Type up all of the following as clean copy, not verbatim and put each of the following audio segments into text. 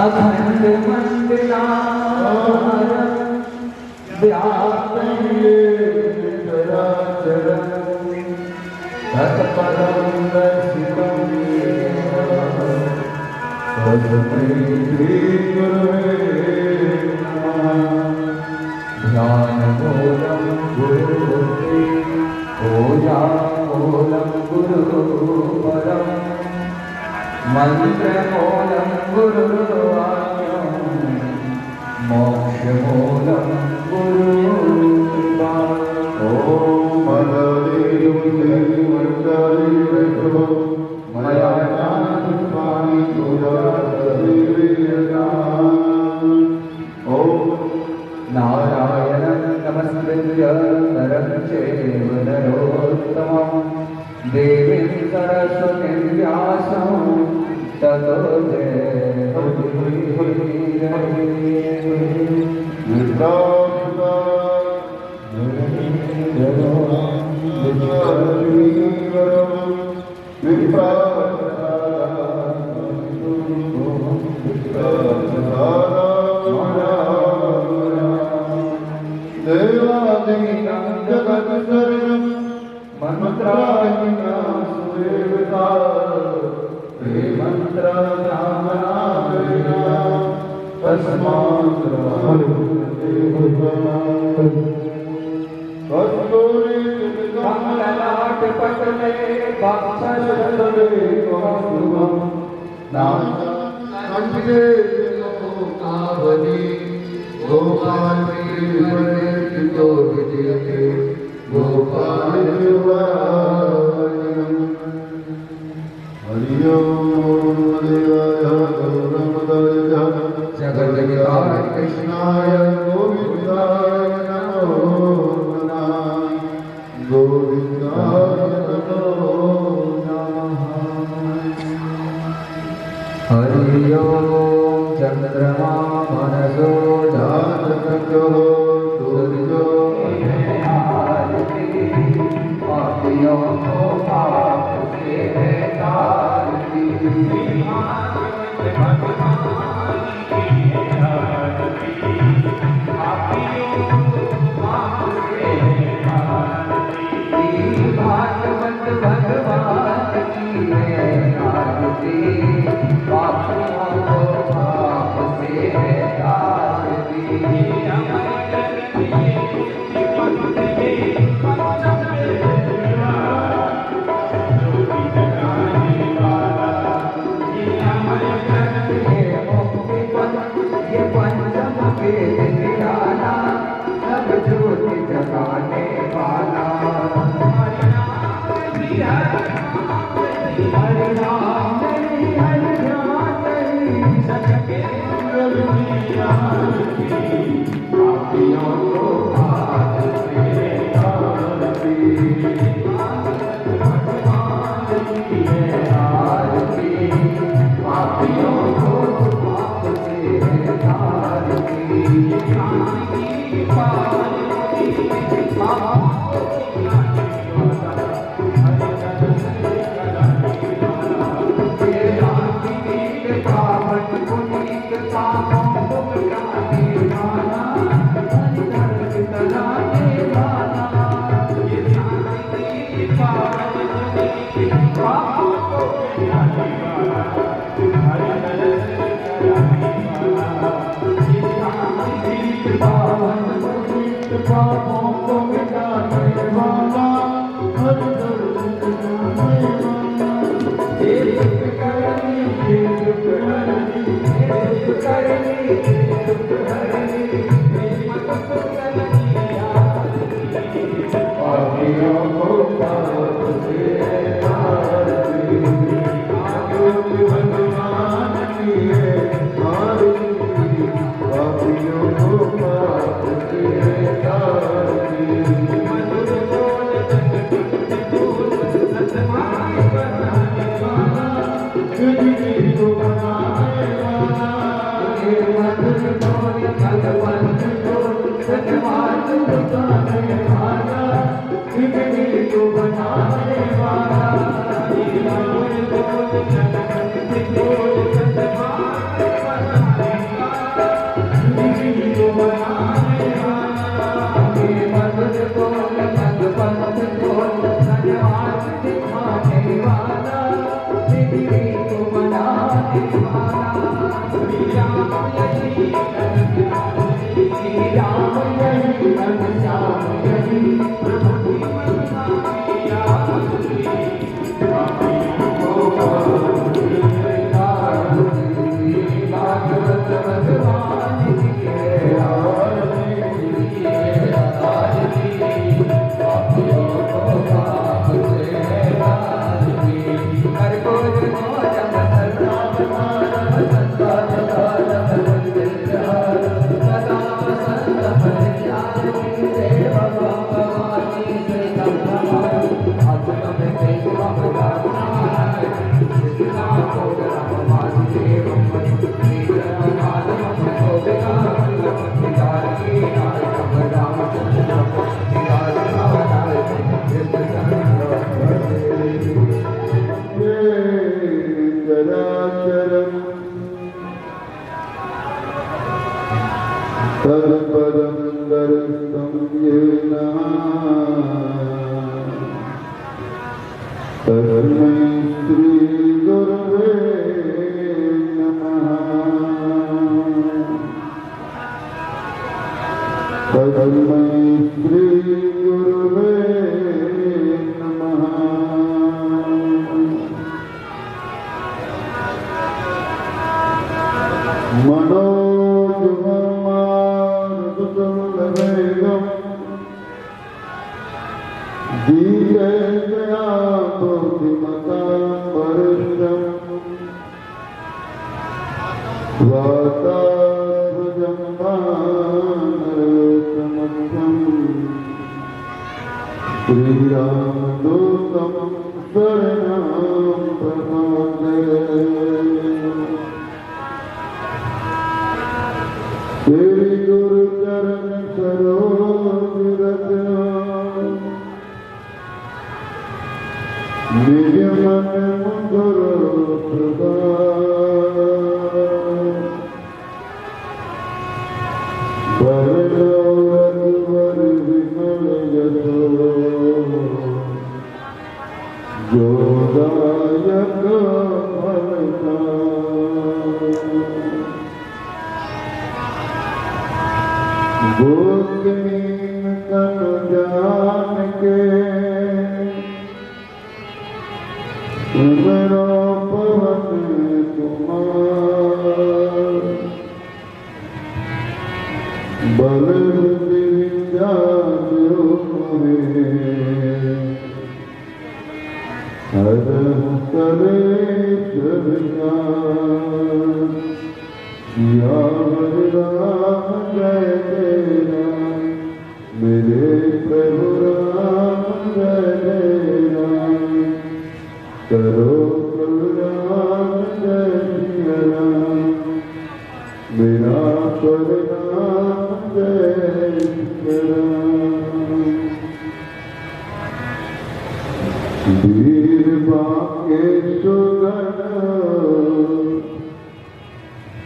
अखंड मंडला व्याप्त तत्परं दर्शितं तस्मै श्रीगुरवे ध्यानमूलं गुरुमूर्ति पूजामूलं गुरुपरं मन्त्रमूलं गुरुवाक्यं मोक्षमूलं गुरुकृपा मया नारायणं नमस्कृत्य नरं चैव नरोत्तमं देवीं सरस्वतीं व्यासं ततो Bye. दिखाने वाला, पृथ्वी को बनाने वाला, श्री राम यही घनश्याम यही प्रभु की महिमा किया भागवत भगवान जी के तत्परं दर्शनं येन तस्मै श्रीगुरवे नमः। तस्मै श्रीगुरवे नमः। दीर्घया बुद्धिमतां वरिष्ठं वातात्मजं वानरसमर्थं श्रीरामदूतं शरणं प्रपद्ये। श्री गुरु चरण सरोज रज निज मन मुकुर वर विमल यशो जोदायक फलता। गोदनीन तनु जान के उमरो पवन कुमार। बल विद्या जो मोहे हरहु कलेश विकार। सियावर राम जय जय राम, मेरे प्रभु राम जय जय राम। करो कल्याण जय सिया राम, मेरा प्रणाम जय सिया राम। वीर बाके सुगन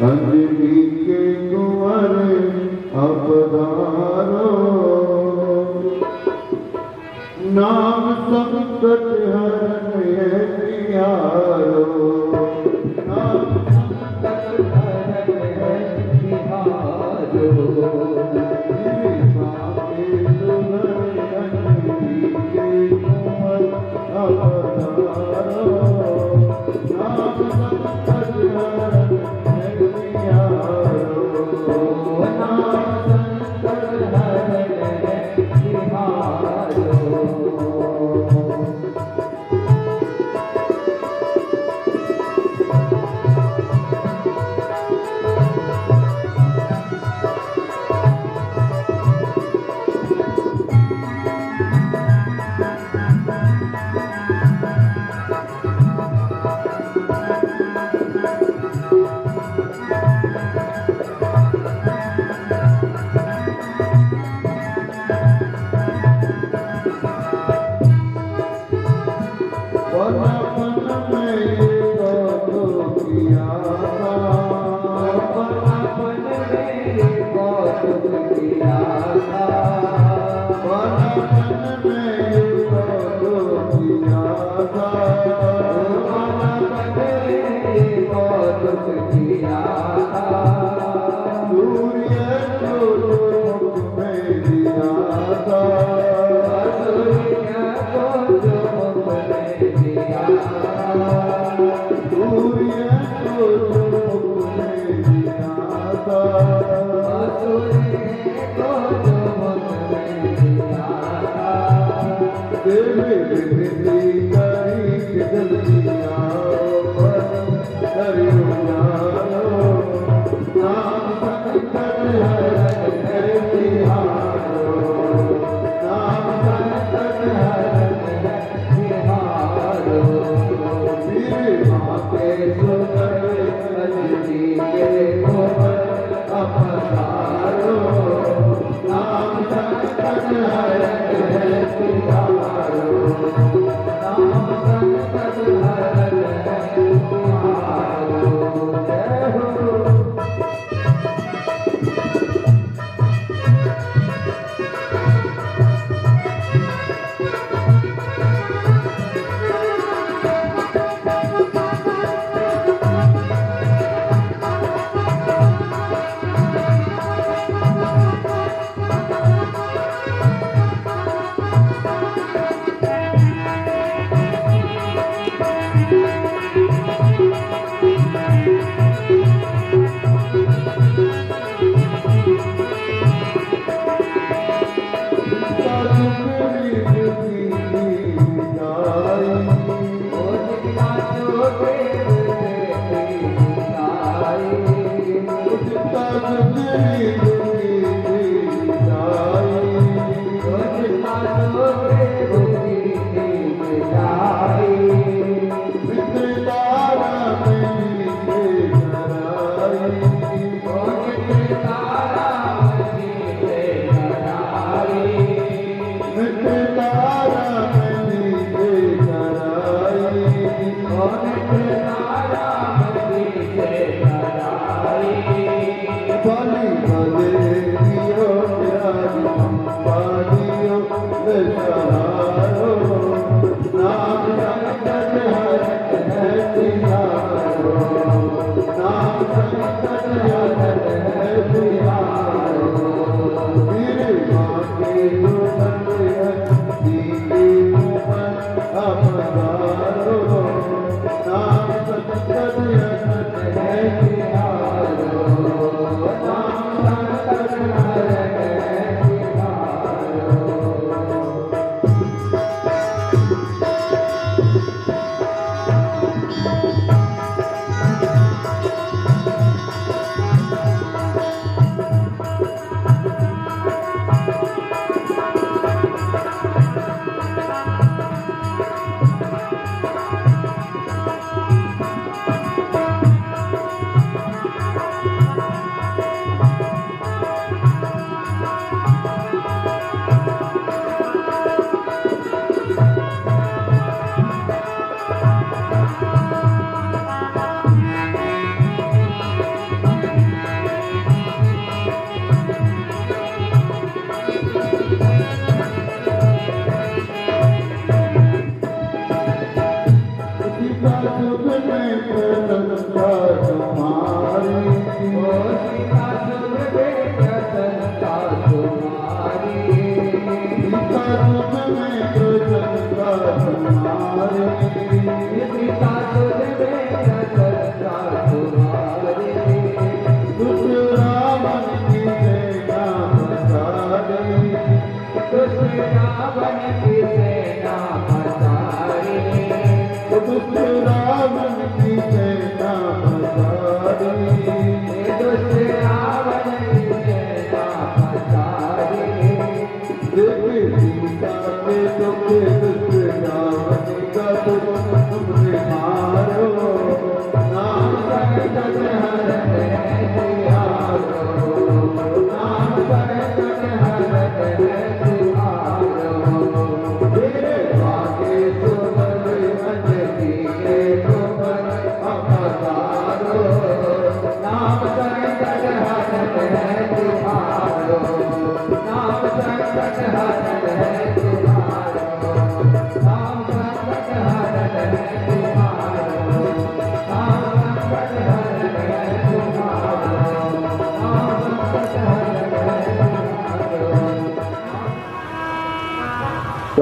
अंजनी के कुंवर अपधारो। नाम संकट हरण निहारो। नाम संकट हरण निहारो। बाके सुगन अंजनी के कुंवर अपधारो। नाम संकट हरण नाम संकट हरण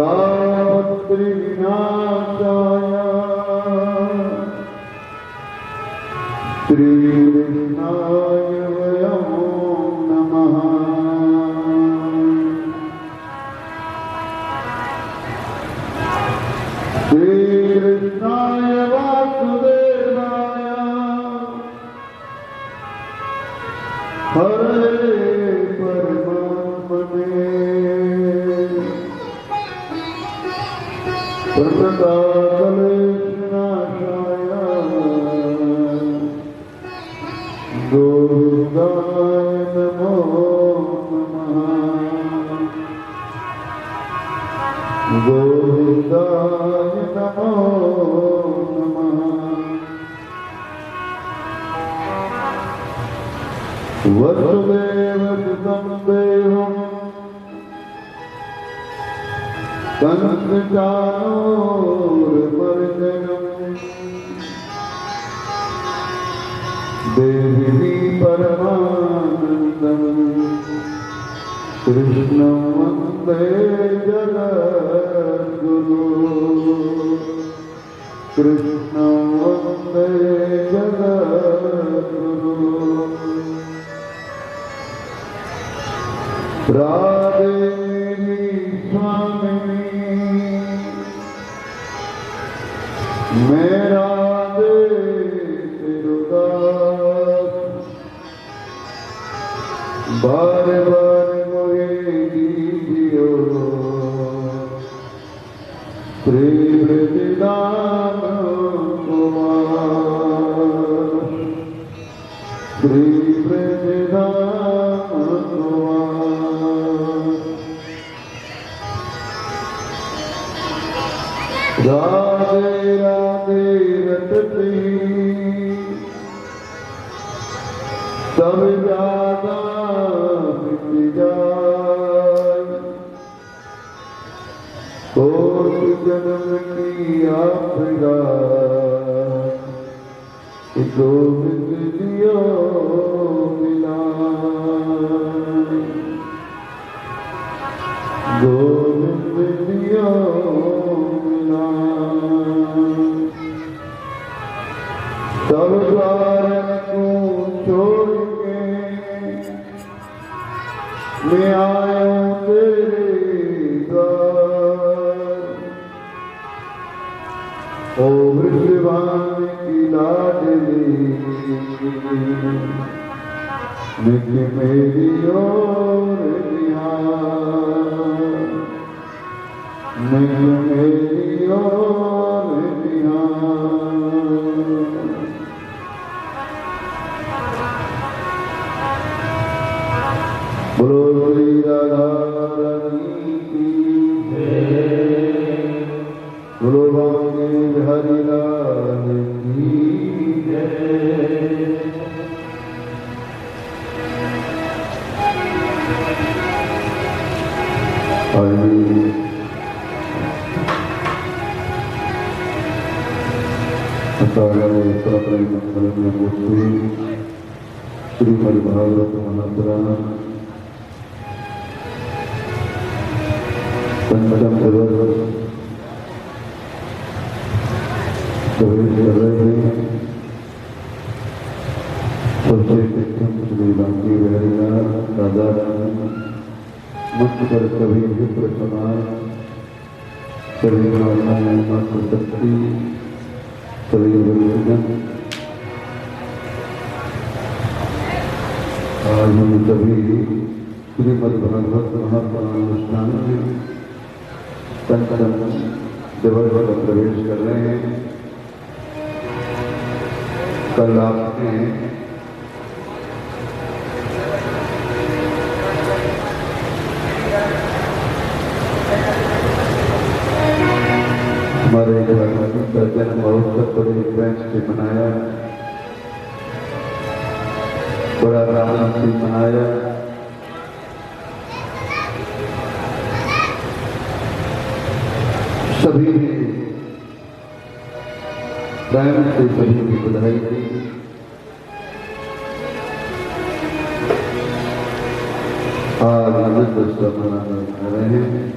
तात्रिविनाशाय श्रीकृष्णाय वयं नमः। श्रीकृष्णाय वासुदेवाय हरे परमात्मने प्रणताकलेशनाशाय गोविन्दाय नमो नमः। गोविन्दाय नमो नमः। वसुदेवसुतं देवं कंसचाणूरमर्दनं देवी परमानन्दं कृष्णं वन्दे जगद्गुरु। कृष्णं वन्दे जगद्गुरु। राधे स्वामिनी मेरा दे तिरुदास बार बार मुझे दीजियो प्रेम निदान कुमार। प्रेम निदान कुमार। राधे राधे रटती तब ज्यादा मिट जाए। कोट जन्म की आपदा गोविंद दियो मिला। गोविंद दियो तब द्वार को छोड़ के मैं आया तेरे द्वार। ओ वृषभान की लाडली नित्य मेरी ओर निहार। नित्य मेरी ओर निहार। बोलो श्री राधा रानी की जय। बोलो बांके बिहारी लाल की जय। श्रीमद् भागवत महापुराण पंचम दिवस प्रवेश कर रहे हैं। सबसे प्रथम श्री बांके बिहारी लाल राधा रानी मुक्त पर सभी विप्र समाज सभी माताएं मातृ शक्ति सभी गुरुजन आज हम सभी श्रीमद् भागवत महापुराण अनुष्ठान में पंचम दिवस का प्रवेश कर रहे हैं। कल आपने हमारे भगवान का जन्म महोत्सव बड़े बेंच से मनाया, बड़ा आनंद से मनाया। सभी ने प्रेम से सभी की बधाई दी। आज आनंद उत्सव मना रहे हैं।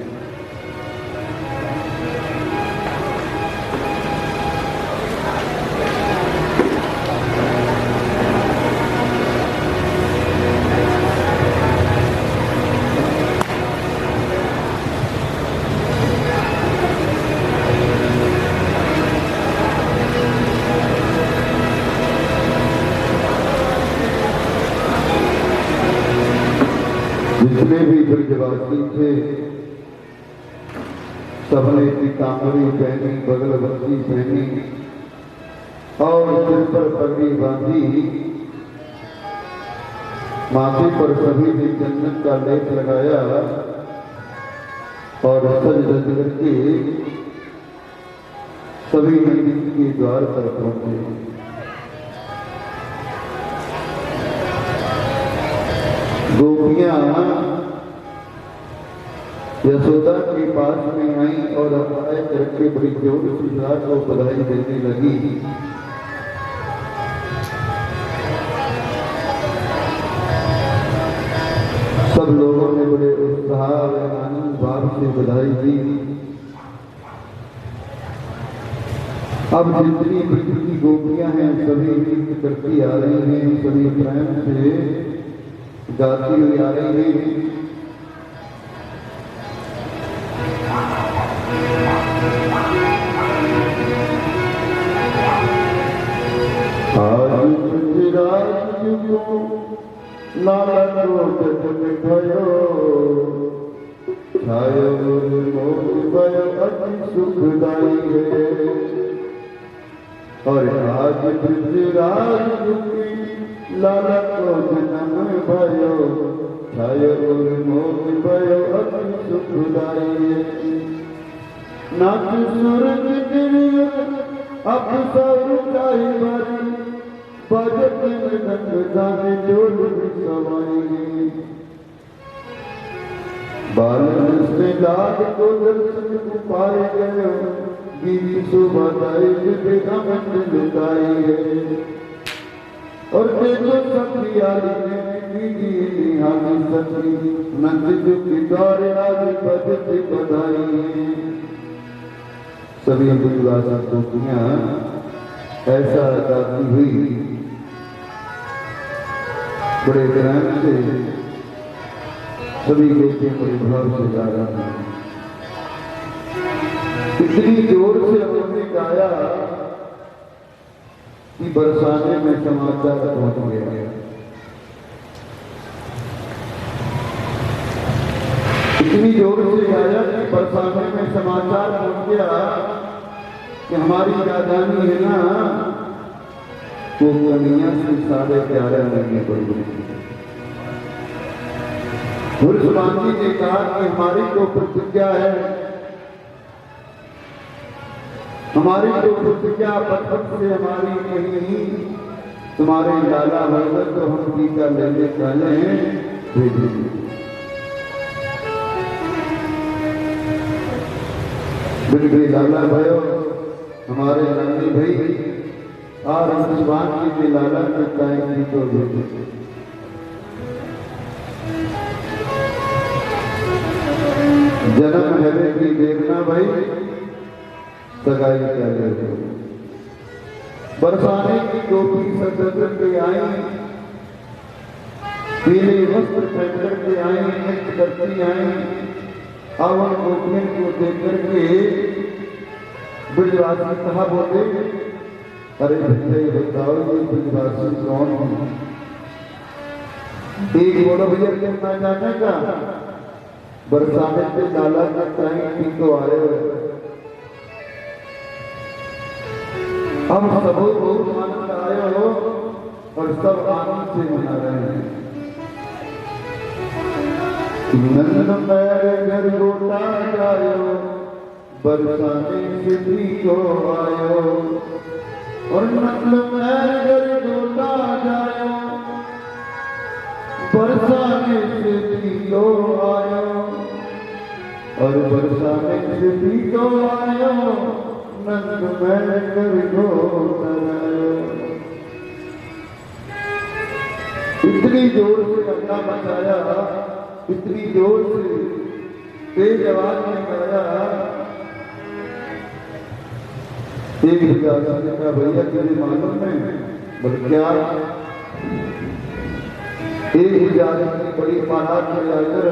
जितने भी ब्रजवासी थे सबने पीताम्बरी पहनी, बगलबंदी पहनी और सिर पर पगड़ी बांधी, माथे पर सभी ने चंदन का लेप लगाया और सज धज करके सभी मंदिर के द्वार पर पहुंचे। गोपियां यशोदा के पास में आई और आए करके बड़ी जोर से रात को बधाई देने लगी। सब लोगों ने बड़े उत्साह और आनंद भाव से बधाई दी। अब जितनी भी गोपियां हैं सभी नृत्य करती आ रही हैं, सभी प्रेम से गाती हुई आ रही है। आज पृथ्वीराज को नालको जगन भयो, छायो मोह भयो अति सुखदाई है। और आज पृथ्वीराज की लाला को जन्म भयो, छायो मोह भयो अति सुखदाई है। नाच सूरज गिरियो अप्सरा उठाई बारी, बजत मृदंग गाने डोल सवाई। बालन से लाल को दर्शन पाए गए, गीत सुबदाई विवेकानंद लुटाई है। और देखो सखी आली निहाली सखी, नंद की दौरे आज बजते बधाई है। सभी ब्रजवासी गोपियां ऐसा गाती हुई बड़े प्रेम से सभी गोपियां बड़े भाव से गा रही हैं। इतनी जोर से उन्होंने गाया कि बरसाने में समाचार पहुंच गया। इतनी जोर से गाया कि बरसाने में समाचार पहुंच गया कि हमारी राजधानी है ना, वो कन्हैया से 11:30 महीने पड़ी। भुरसवानी ने कहा कि हमारी तो प्रतिज्ञा है, हमारी तो प्रतिज्ञा बचपन से हमारी नहीं, तुम्हारे लाला होगा तो हम टीका लेने चले हैं, भेजेंगे। बिल्कुल लाला भयो हमारे नंदी भाई और भगवान की लाला करता है कि तो जन्म है कि देखना भाई, सगाई क्या लेते। बरसाने की गोपी सज के आई, पीले वस्त्र पहन करके आई, नृत्य करती आई। अब उन गोपियों को देख करके ब्रजवासी कहा बोले, अरे भैया बताओ ये ब्रजवासी कौन है? एक बोलो भैया कितना जाने का, बरसाने से लाला का टाइम तो आए हुए। हम सब बहुत आनंद आए हो और सब आनंद से मना रहे हैं। नंद पैर घर गोटा जायो, बरसाने से भी को आयो। और नंद पैर घर गोटा जायो, बरसाने से भी को आयो। और बरसाने से भी को आयो, नंद पैर घर गोटा जायो। इतनी जोर से हल्ला मचाया, इतनी जोर से तेज आवाज में गाया। एक विद्यार्थी ने कहा, भैया तुझे मालूम है? बोले क्या? एक विद्यार्थी ने बड़ी महाराज में जाकर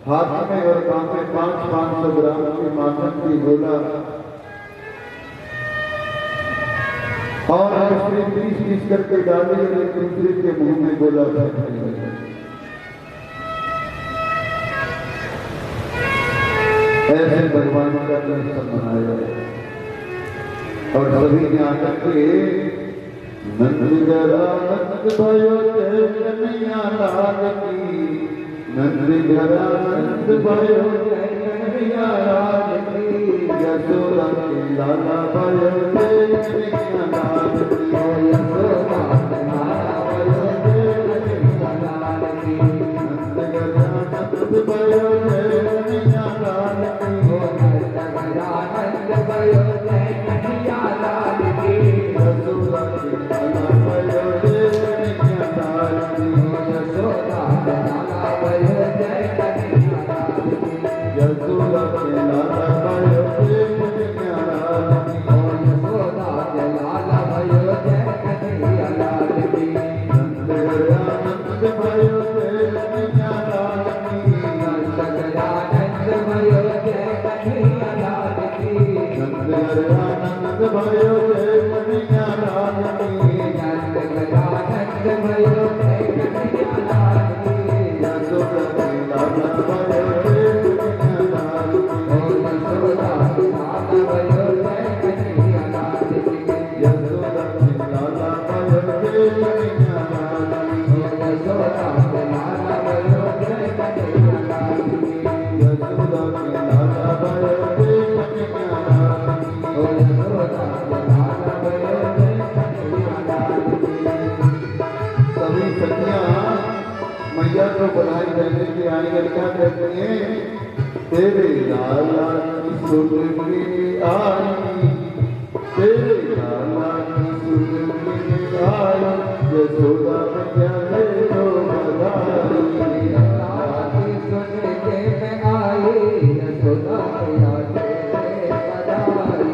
हाथ में और कान में 500 ग्राम की माखन की गोला और उसने 30 करके डाली और एक दूसरे के मुंह में गोला फेंक दिया। ऐसे भगवान का दर्शन बनाया और सभी ने आकर के नंद जरा नंद भयो जय कन्हैया लाल की, नंद जरा नंद भयो जय कन्हैया लाल की, यशोदा के लाला भयो जय कन्हैया लाल की, यशोदा के लाला भयो जय कन्हैया लाल की, नंद जरा नंद भयो जय कन्हैया लाल की, नंद जरा नंद भयो जय कन्हैया लाल की, यशोदा के लाला भयो जय कन्हैया लाल की, यशोदा के लाला भयो जय कन्हैया लाल की, यशोदा के लाला भयो जय कन्हैया लाल की, यशोदा के लाला भयो जय कन्हैया लाल की, नंद गया नंद भयो जय कन्हैया लाल की, नंद गया नंद भयो जय कन्हैया लाल की, नंद गया नंद भयो जय कन्हैया लाल की, नंद गया नंद भयो जय कन्हैया लाल की, यशोदा के लाला भयो जय कन्हैया लाल की, यशोदा के लाला भयो जय कन्हैया लाल की, यशोदा के लाला भयो जय कन्हैया लाल की, यशोदा के लाला भयो जय कन्हैया लाल की, यशोदा के लाला भयो जय कन्हैया लाल की, यशोदा के लाला भयो जय कन्हैया लाल की। सभी सखियां मैया को बधाई देने के आने लड़कियां कहती हैं, तेरे लाला की सुगंधी आई, तेरे लाला की सुगंधी आई, यशोदा मैया दे दो बधाई, लाला की सुगंधी में आई, यशोदा मैया दे दे बधाई,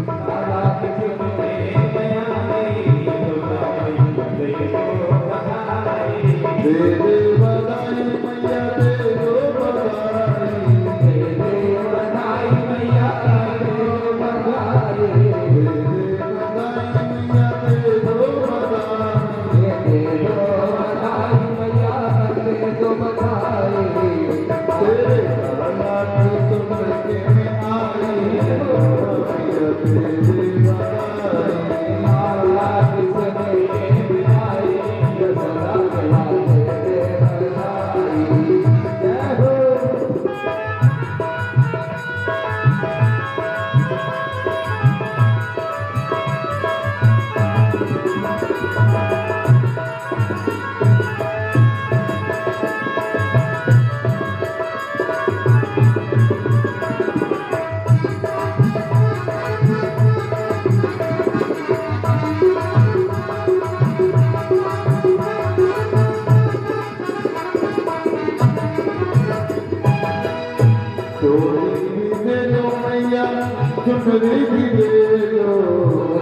लाला की सुगंधी में आई, यशोदा मैया दे दो बधाई, दे दे बधाई मैया दे दो बधाई, दे दे बधाई मैया दे दो बधाई, दे दे बधाई मैया दे दो बधाई, दे दो बधाई मैया दे दो बधाई, तेरे लाला की सुगंधी में आई, मैया दे दे बधाई, लाला की सुगंधी में आई, यशोदा मैया दे दे बधाई, जय हो। चोरी भी दे दो मैया, चुनरी भी दे दो,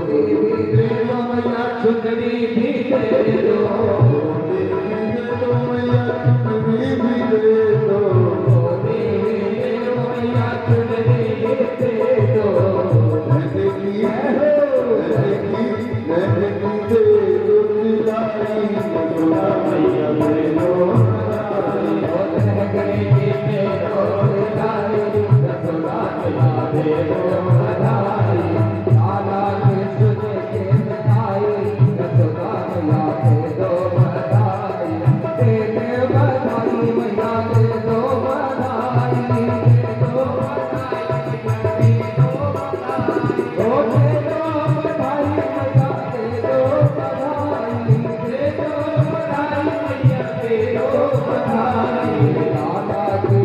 चोरी भी दे दो मैया, चुनरी भी दे दो, चोरी भी दे दो मैया, चुनरी भी दे दो, चोरी भी दे दो मैया, चुनरी भी दे दो, मैं देखी दे दो दिलाई, यशोदा मैया दे दो बधाई, दे दो बधाई, यशोदा मैया दे दो बधाई, लाला की सुगंधी में आई, यशोदा मैया दे दो बधाई, दे दे बधाई मैया दे दो बधाई, दे दो बधाई मैया दे दो बधाई, ओ दे दो बधाई मैया दे दो बधाई, दे दो बधाई मैया दे दो बधाई, लाला की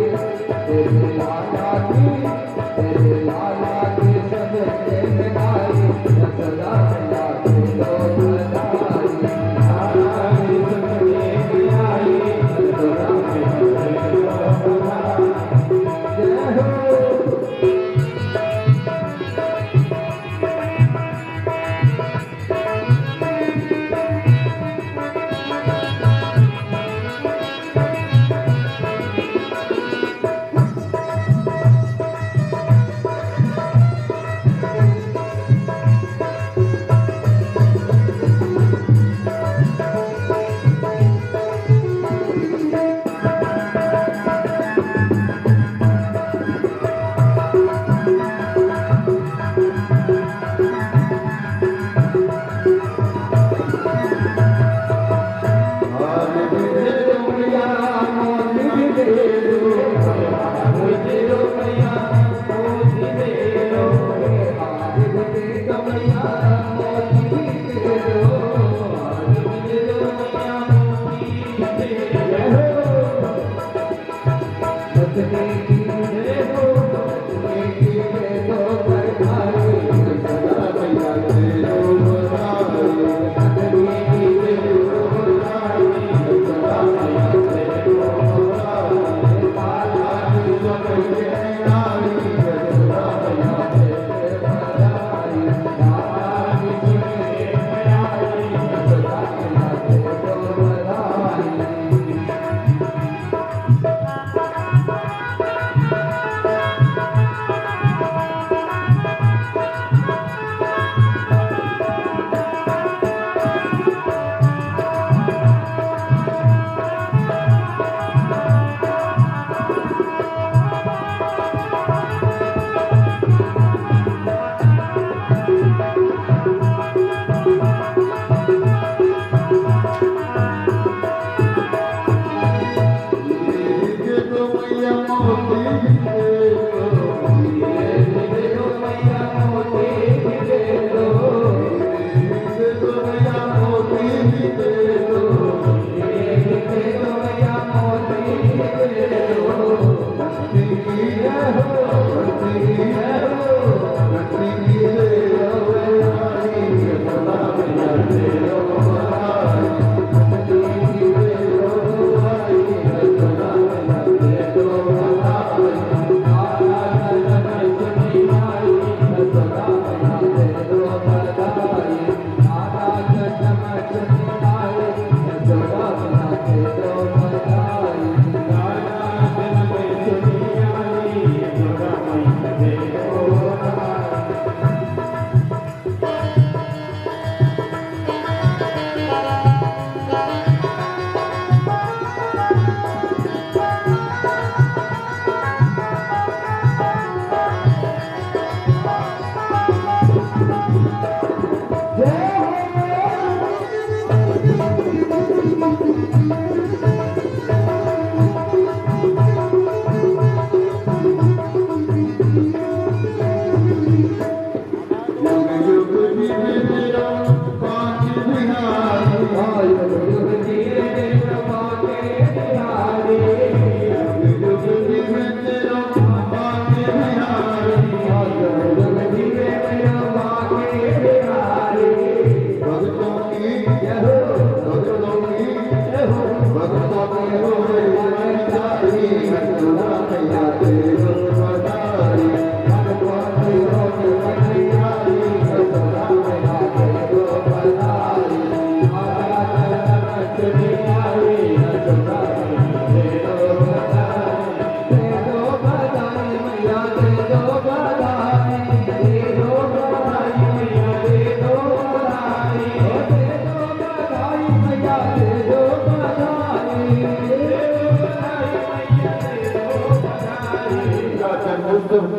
तेरे लाला की सुगंधी में आई, यशोदा मैया दे दो बधाई, लाला की सुगंधी में आई, यशोदा मैया दे दो बधाई, जय हो।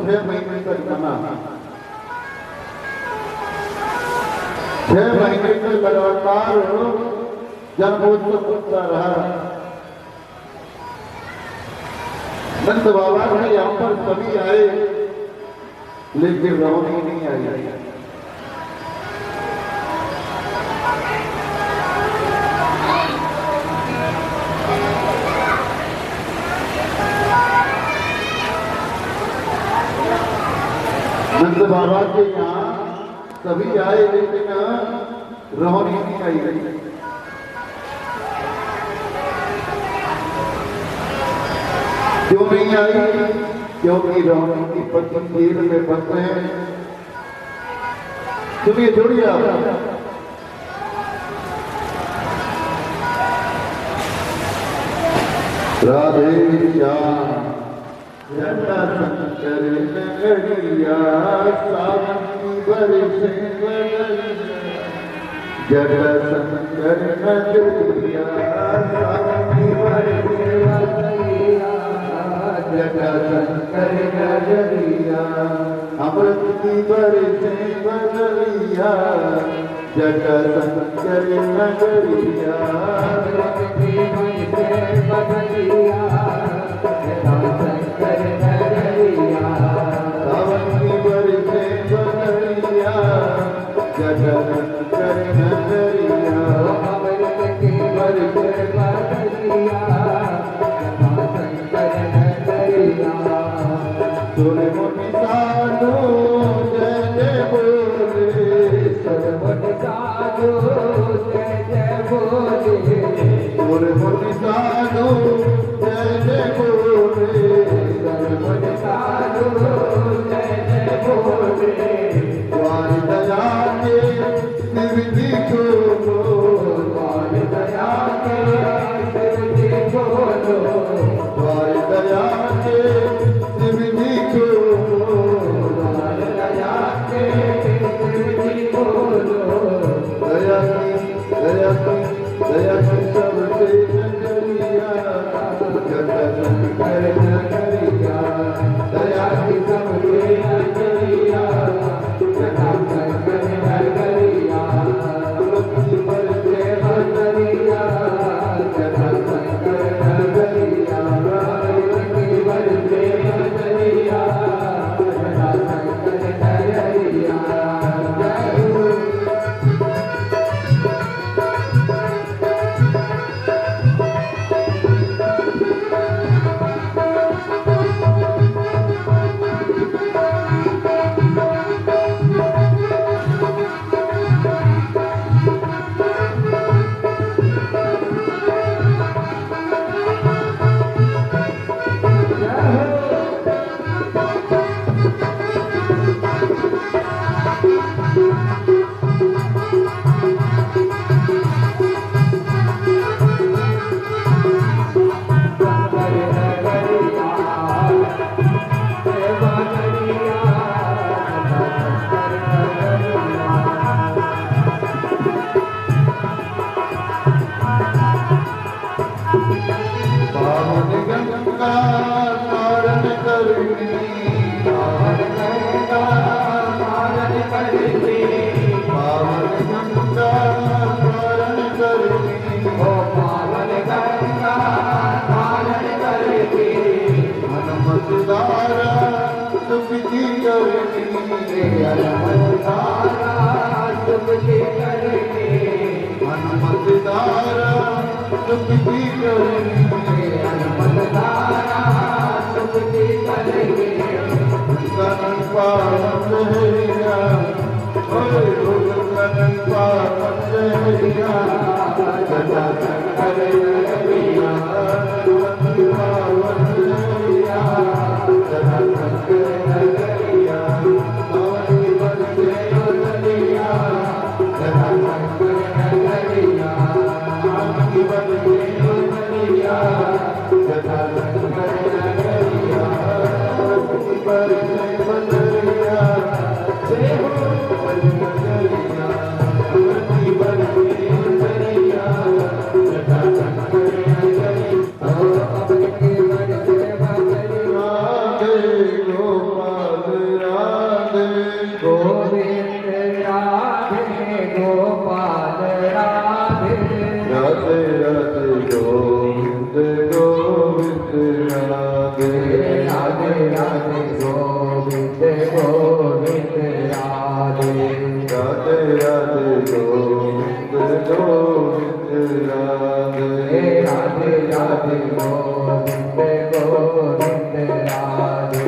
6 महीने तक बना, 6 महीने तक लगातार जन्मोत्सव होता रहा। नंद बाबा के यहाँ पर सभी आए, लेकिन रमणी नहीं आई। नंद बाबा के यहाँ सभी आए, लेकिन रमणी नहीं आई। क्यों नहीं आई? क्योंकि रमणी की पत्नी जेल में फंस हैं। सुनिए, जोड़िए आप। राधे श्याम जटा शंकर नगरिया, सावन की बरसे जटा शंकर नगरिया, सावन की बरसे जटा शंकर नगरिया, अमृत की बरसे बदलिया, जटा शंकर नगरिया, अमृत की बरसे बदलिया, सावन की बरसे बदलिया, शंकर नगरिया अमृत की वर्षा बदरिया शंकर नगरिया सुर मुनि साधु जय जय बोले सर्वत्र साधु जय जय बोले सुर मुनि साधु जय जय बोले सर्वत्र साधु जय जय बोले द्वार दया के शिव जी को द्वार दया के शिव जी बोलो द्वार दया के शिव जी को द्वार दया के शिव जी बोलो दया की सबसे नगरिया शंकर नगरिया दया की सबके नगरिया शंकर नगरिया तुलसी वर्षे बदरिया शंकर नगरिया की वर्षे बदरिया शंकर नगरिया जय हो पावन गंगा तारण करनी पावन गंगा तारण करनी पावन गंगा तारण करनी हनुमत दारा सुखी करनी हनुमत दारा सुखी करनी कनन पावन हैया ओए कनन पावन हैया सदा शंकर नगरिया कनन पावन हैया सदा शंकर नगरिया पावन वर्षे बदरिया सदा शंकर नगरिया पावन वर्षे बदरिया सदा शंकर नगरिया वर्षे बदरिया जय हो बदरिया वर्षे बदरिया सदा शंकर नगरिया राधे गोपाल राधे गोविंद राधे गोपाल राधे राधे राधे गोविंद गोविंद राधे राधे राधे गोविंद गोविंद राधे राधे राधे गोविंद गोविंद राधे राधे राधे गोविंद गोविंद राधे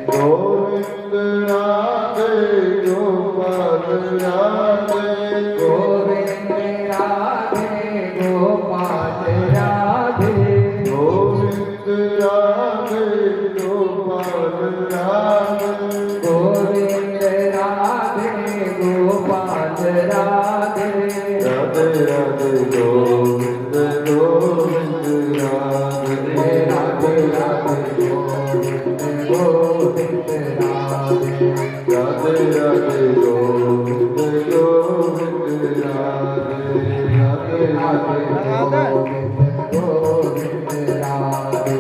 गोविंद राधे गोपाल राधे गोविंद राधे गोपाल राधे गोविंद राधे गोपाल राधे गोविंद राधे गोपाल राधे राधे राधे गोविंद गोविंद राधे राधे राधे गोविंद गोविंद राधे राधे राधे गोविंद गोविंद राधे राधे राधे गोविंद गोविंद राधे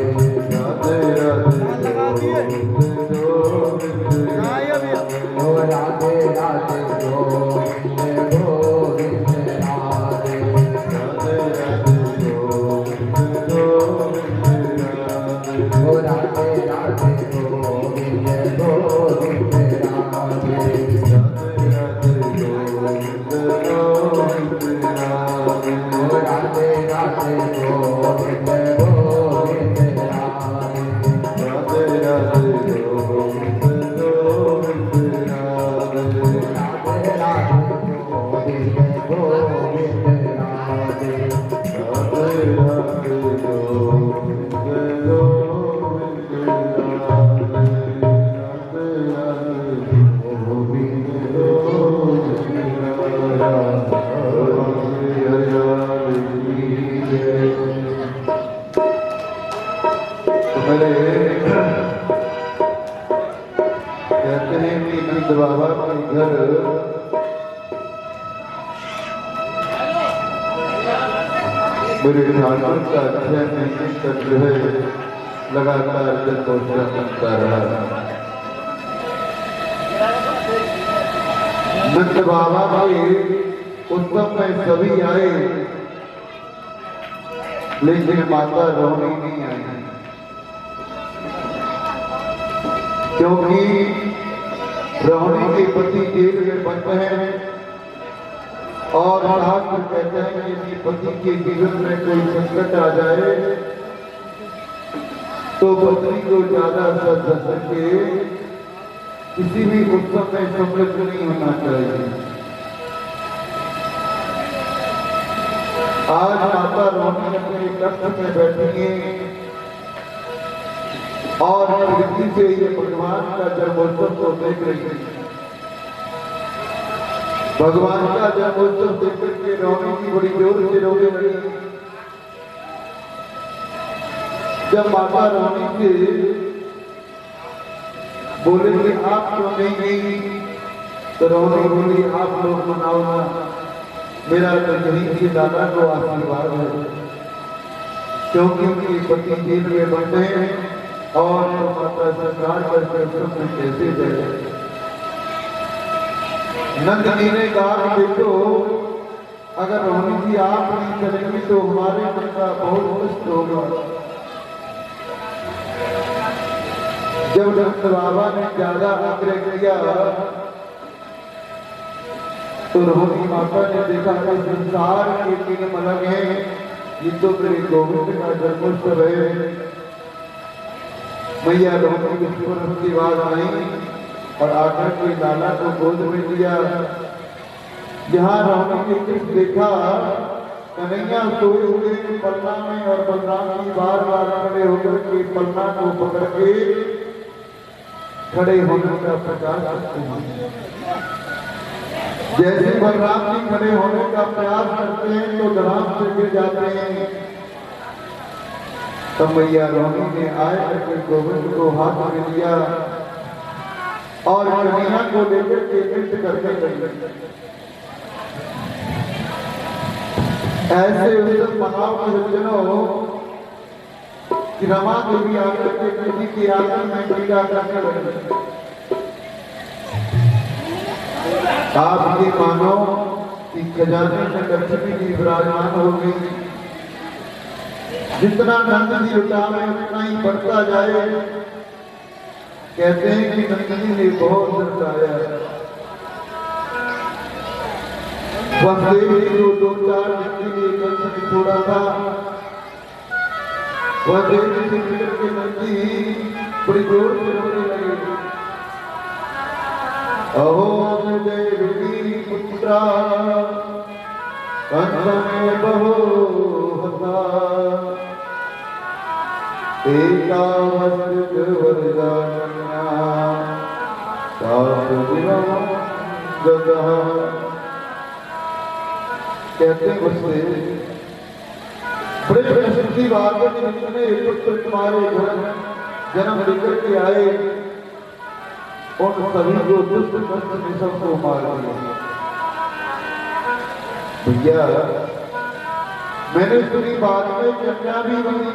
राधे राधे गोविंद गोविंद राधे ओ राधे राधे गोविंद गोविंद राधे राधे मेरे ठाकुर का 6 महीने तक जो है लगातार जन्मोत्सव कर रहा। नंद बाबा के उत्सव में सभी आए, लेकिन माता रोहिणी नहीं आई, क्योंकि रोहिणी के पति जेल में बंद हैं और शास्त्र कहते हैं कि यदि पति के जीवन में कोई संकट आ जाए तो पत्नी को ज्यादा सदस्य के किसी भी उत्सव में सम्मिलित नहीं होना चाहिए। आज माता रोहिणी अपने कष्ट में बैठी है और खिड़की से ये भगवान का जन्मोत्सव को देख रही है। भगवान का जन्मोत्सव देख करके रोहिणी की बड़ी जोर से रोने लगी। जब माता रोहिणी से बोले कि आप क्यों नहीं गई, तो रोहिणी बोली आप लोग मनाओ ना, मेरा तो यही कि दादा को आशीर्वाद है, क्योंकि उनके पति जेल में बंद हैं और माता सरकार करके में कैसे जाए। नंद जी ने कहा बेटो, अगर रोहिणी जी आप नहीं चलेंगी तो हमारे मन का बहुत कष्ट होगा। जब नंद बाबा ने ज्यादा आग्रह किया तो रोहिणी माता ने देखा कि संसार के नियम अलग हैं, ये तो मेरे गोविंद का जन्मोत्सव है। मैया रोहिणी की बात आई और आकर के लाला को गोद में लिया। जहाँ रोहिणी ने कुछ देखा, कन्हैया सोए हुए पलना में और बलराम जी बार बार खड़े होकर के पलना को पकड़ के खड़े होने का प्रयास करते हैं। जैसे बलराम जी खड़े होने का प्रयास करते हैं तो धराम से गिर जाते हैं। तब मैया रोहिणी ने आए करके गोविंद को हाथ में लिया और कन्हैया को लेकर के नृत्य करने लगे। ऐसे उत्सव मनाओ के सज्जनों कि रमा देवी आकर के किसी के आंगन में पूजा करने लगे। आप ये मानो कि खजाने में लक्ष्मी जी विराजमान हो गई। जितना नंद जी उठावे उतना ही बढ़ता जाए। कहते हैं कि नंद जी ने बहुत दर्शाया। वसुदेव जी को 2-4 दिन के लिए कंस ने छोड़ा था। वसुदेव जी से मिलकर के नंद जी बड़ी जोर से रोने लगे। अहो देवी पुत्रा कंस में बहु हता, एकावस्त वरदान्या सात दिनम गदः। कहते हैं वसुदेव बड़े प्रसिद्धि बात है कि जितने पुत्र तुम्हारे घर जन्म लेकर के आए उन सभी को दुष्ट कंस ने सबको मार दिया। भैया मैंने सुनी बात में कन्या भी बनी,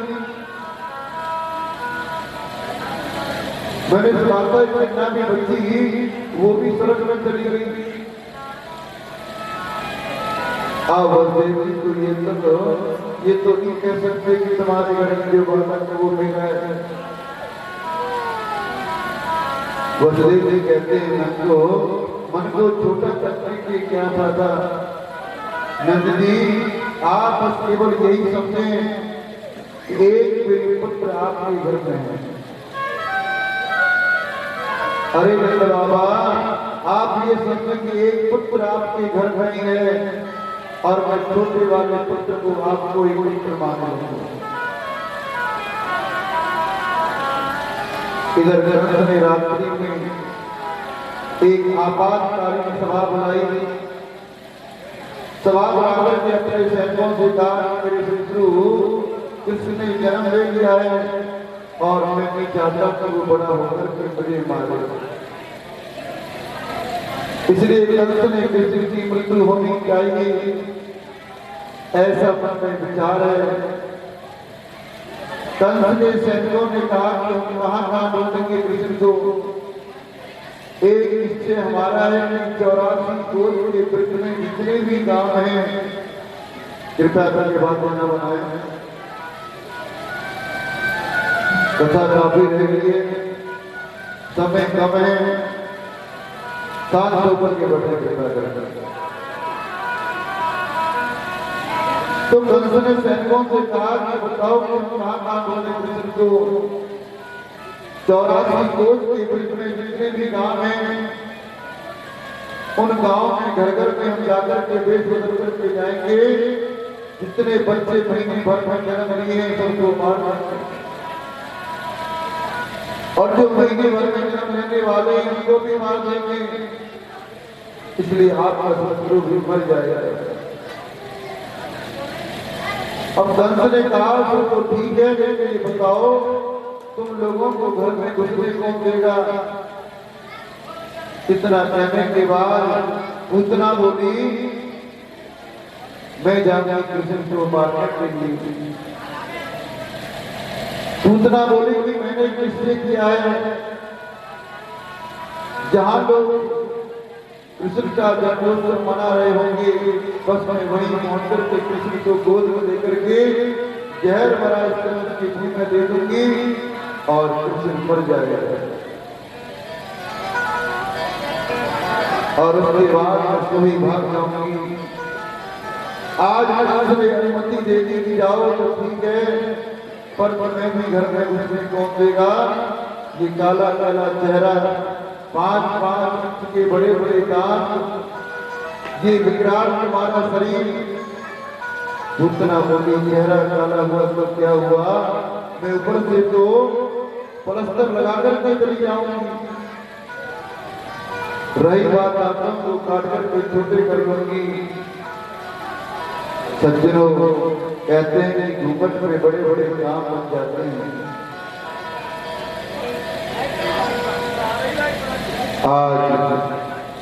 मैंने सुना था कन्या भी बची, वो भी स्वर्ग में चली गई। देवी को ये तो नहीं कह सकते कि तुम्हारे घर में जो बालक है वो मेरा है। वसुदेव जी कहते हैं मन को छोटा करने की क्या फायदा। नंद जी आप बस केवल यही समझें कि एक पुत्र आपके घर में है। अरे नंद बाबा आप ये समझें कि एक पुत्र आपके घर में ही है और मैं छोटे वाले पुत्र को आपको एक पुत्र मान लूंगा। इधर ग्रंथ ने रात्रि में एक आपातकालीन सभा बुलाई। सभा बुलाकर के अपने सैनिकों से कहा मेरे शत्रु कृष्ण ने जन्म ले लिया है और मैं नहीं चाहता कि वो बड़ा होकर के मुझे मारे, इसलिए कंस ने कृष्ण की मृत्यु होनी चाहिए। ऐसा मन में विचार है। कंस के सैनिकों ने कहा कि हम वहां कहां ढूंढेंगे कृष्ण को। एक निश्चय हमारा है कि 84 कोस के वृत्त में जितने भी गांव हैं, कृपया करके बात न बनाए। कथा काफी रह गई है, समय कम है, साथ ऊपर के बैठे कृपया करके। तो कंस ने सैनिकों से कहा कि बताओ कि हम कहां कहां ढूंढें कृष्ण को। 84 कोस के वृत्त में जितने भी गांव हैं, उन गांव में घर घर में हम जाकर के वेश बदल करके जाएंगे। जितने बच्चे महीने भर में जन्म लिए हैं सबको मार देंगे, और जो महीने भर में जन्म लेने वाले हैं उनको भी मार देंगे। इसलिए आपका शत्रु भी मर जाएगा। अब कंस ने कहा तो ठीक है, लेकिन ये बताओ तुम लोगों को घर में घुसने कौन देगा। इतना कहने के बाद उतना बोली, मैं जाऊंगा कृष्ण को मारने के लिए। उतना बोली कि मैंने किससे किया है। जहां लोग कृष्ण का जन्मोत्सव मना रहे होंगे, बस मैं वहीं पहुंच करके कृष्ण को गोद में लेकर के जहर भरा स्तन की भूमि में दे दूंगी और कृष्ण मर जाएगा। और उसके बाद मैं सभी भाग जाऊंगी। आज मुझे अनुमति दे दी कि जाओ तो ठीक है, पर मैं भी घर में घुसने कौन देगा। ये काला काला चेहरा, 5-5 इंच के बड़े बड़े दांत, ये विकराल तुम्हारा शरीर। उतना बोली चेहरा काला हुआ तो क्या हुआ, मैं ऊपर से तो प्लास्टर लगाकर के चली जाऊंगी। रही बात आत्मा को काट करके छोटे कर दूंगी। सज्जनों कहते हैं कि घूंघट में बड़े बड़े काम बन जाते हैं। आज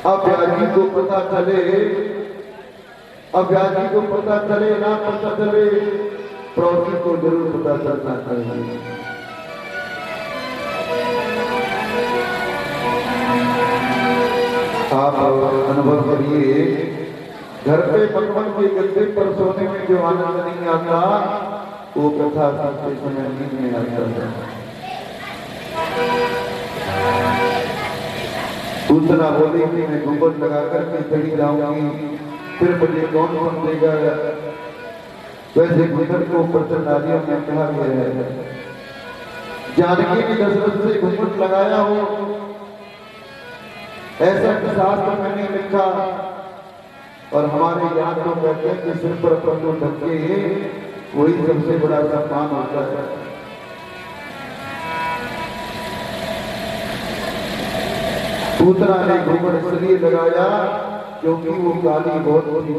अब व्याजी को पता चले, अब व्याजी को पता चले ना पता चले, पड़ोसी को जरूर पता चलना चाहिए। आप अनुभव करिए, घर पे मखमल के गद्दे पर सोने में जो आनंद नहीं आता, वो कथा सुनते समय नींद में आता है। दूसरा बोली कि मैं घूंघट लगा करके चली जाऊंगी, फिर मुझे कौन कौन देगा। वैसे घूंघट को प्रचंडालियों में कहा गया है। जानकी ने दशरथ से घूंघट लगाया हो, ऐसा शास्त्र मैंने लिखा। और हमारे यहाँ तो कहते हैं कि सिर पर पल्लू ढके वही सबसे बड़ा सम्मान होता है। दूसरा ने घूंघट इसलिए लगाया क्योंकि वो काली बहुत थी।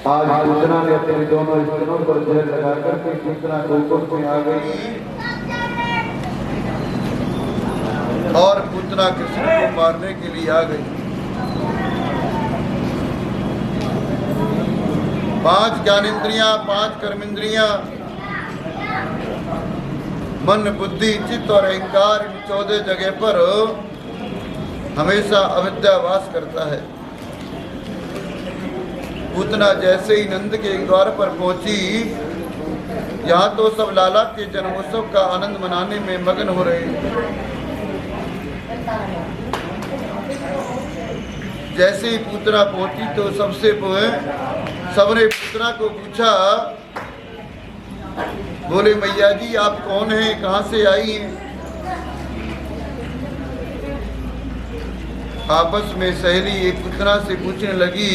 आज दूसरा ने अपने दोनों स्तनों पर जहर लगा करके दूसरा गोकुल में आ गई और पूतना कृष्ण को मारने के लिए आ गई। 5 ज्ञानेंद्रियां, 5 कर्मेंद्रियां, मन, बुद्धि, चित्त और अहंकार, इन 14 जगह पर हमेशा अविद्या वास करता है। पूतना जैसे ही नंद के द्वार पर पहुंची, यहाँ तो सब लाला के जन्मोत्सव का आनंद मनाने में मगन हो रहे। जैसे ही पूतना पहुंची तो सबने पूतना को पूछा, बोले मैया जी आप कौन हैं, कहाँ से आई हैं। आपस में सहेली एक पूतना से पूछने लगी,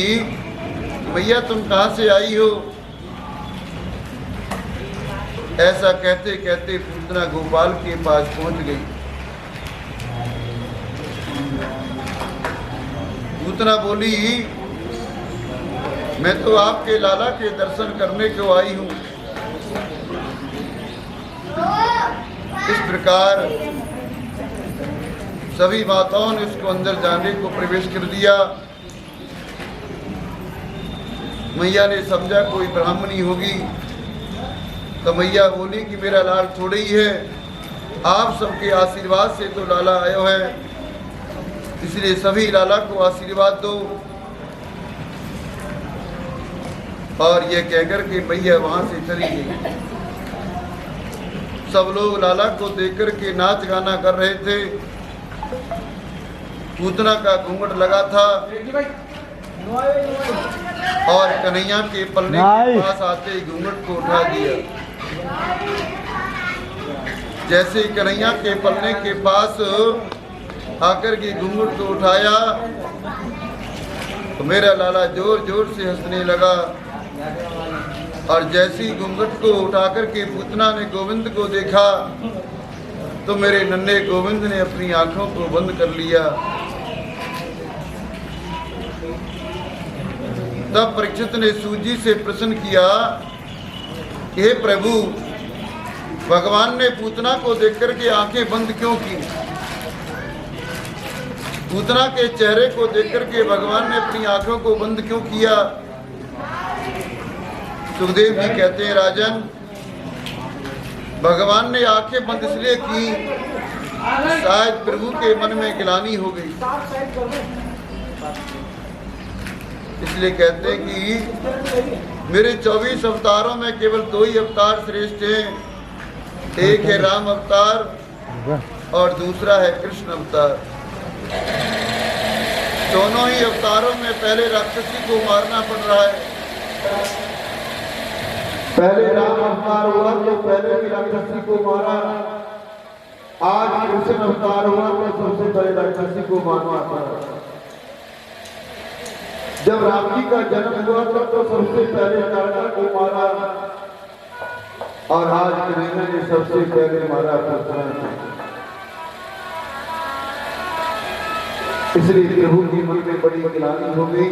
भैया तुम कहाँ से आई हो। ऐसा कहते कहते पूतना गोपाल के पास पहुंच गई। पूतना बोली, मैं तो आपके लाला के दर्शन करने को आई हूँ। इस प्रकार सभी माताओं ने उसको अंदर जाने को प्रवेश कर दिया। मैया ने समझा कोई ब्राह्मणी होगी, तो मैया बोली कि मेरा लाल थोड़ा ही है, आप सबके आशीर्वाद से तो लाला आयो है, इसलिए सभी लाला को आशीर्वाद दो। और ये कहकर के मैया वहां से चली गई। सब लोग लाला को देखकर के नाच गाना कर रहे थे। पूतना का घूंघट लगा था और कन्हैया के पल्ले के पास आते ही घूंघट को उठा दिया। जैसे ही कन्हैया के पल्ले के पास आकर के घूंघट को उठाया तो मेरा लाला जोर जोर से हंसने लगा। और जैसे ही घूंघट को उठाकर के पूतना ने गोविंद को देखा तो मेरे नन्हे गोविंद ने अपनी आंखों को बंद कर लिया। तब परीक्षित ने सूजी से प्रश्न किया, हे प्रभु, भगवान ने पूतना को देखकर के आंखें बंद क्यों की? पूतना के चेहरे को देखकर के भगवान ने अपनी आंखों को बंद क्यों किया? सुखदेव जी कहते हैं, राजन, भगवान ने आंखें बंद इसलिए की, शायद प्रभु के मन में गिलानी हो गई। इसलिए कहते हैं कि मेरे 24 अवतारों में केवल 2 ही अवतार श्रेष्ठ हैं। एक है राम अवतार और दूसरा है कृष्ण अवतार। दोनों ही अवतारों में पहले राक्षसी को मारना पड़ रहा है। पहले राम अवतार हुआ तो पहले भी राक्षसी को मारा। आज कृष्ण अवतार हुआ तो सबसे पहले राक्षसी को मारना पड़ा। जब राम जी का जन्म हुआ था तो सबसे पहले तारका को मारा और आज कन्हैया ने सबसे पहले मारा पूतना को। इसलिए प्रभु की मन में बड़ी गिलानी हो गई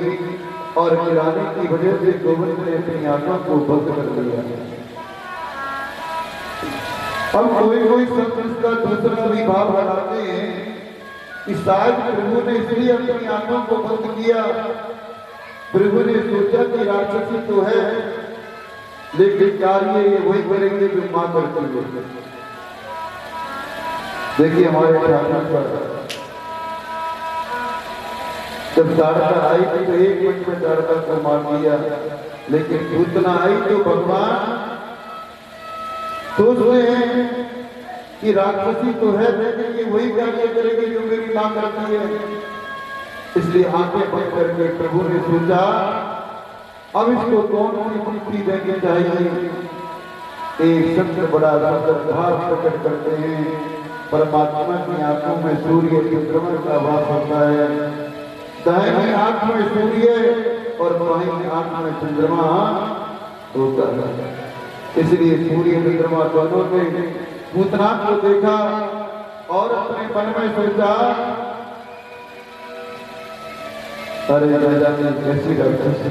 और गिलाने की वजह से गोविंद ने अपनी आंखों को बंद कर दिया। अब कोई संत इसका दूसरा भी भाव बनाते हैं कि शायद प्रभु ने इसलिए अपनी आंखों को बंद किया। प्रभु ने सोचा कि राक्षसी तो है, लेकिन क्या ये वही करेंगे जो मां करती है। देखिए हमारे ठाकुर पर जब तारका आई थी तो 1 मिनट में तारका को मार दिया, लेकिन पूतना आई तो भगवान सोच रहे हैं कि राक्षसी तो है, लेकिन ये वही कार्य करेगी जो मेरी मां करती है। इसलिए आंखें बंद करके प्रभु ने सोचा अब इसको कौन सी मुक्ति देनी चाहिए। एक शब्द बड़ा सुंदर भाव प्रकट करते हैं। परमात्मा की आंखों में सूर्य चंद्रमा का वास होता है। दाहिनी आंख में सूर्य और बाईं आंख में चंद्रमा होता है। इसलिए सूर्य चंद्रमा दोनों ने पूतना को देखा और अपने मन में सोचा, अरे राजा कैसी राक्षसी,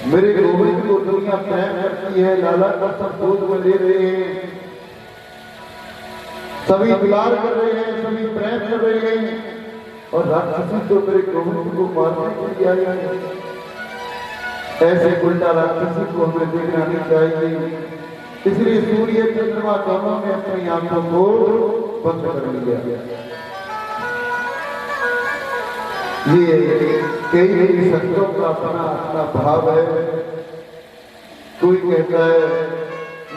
मेरे गोविंद को दुनिया प्रेम करती है, लाला का सब दूध में ले रहे हैं, सभी प्यार कर रहे हैं, सभी प्रेम कर रहे हैं, और राक्षसी तो मेरे गोविंद को मारने के लिए आई है। ऐसे उल्टा राक्षसी को हमें देखना नहीं चाहिए। इसलिए सूर्य चंद्रमा दोनों ने अपनी आंखों को बंद कर लिया। ये कई संतों का अपना अपना भाव है। कोई कहता है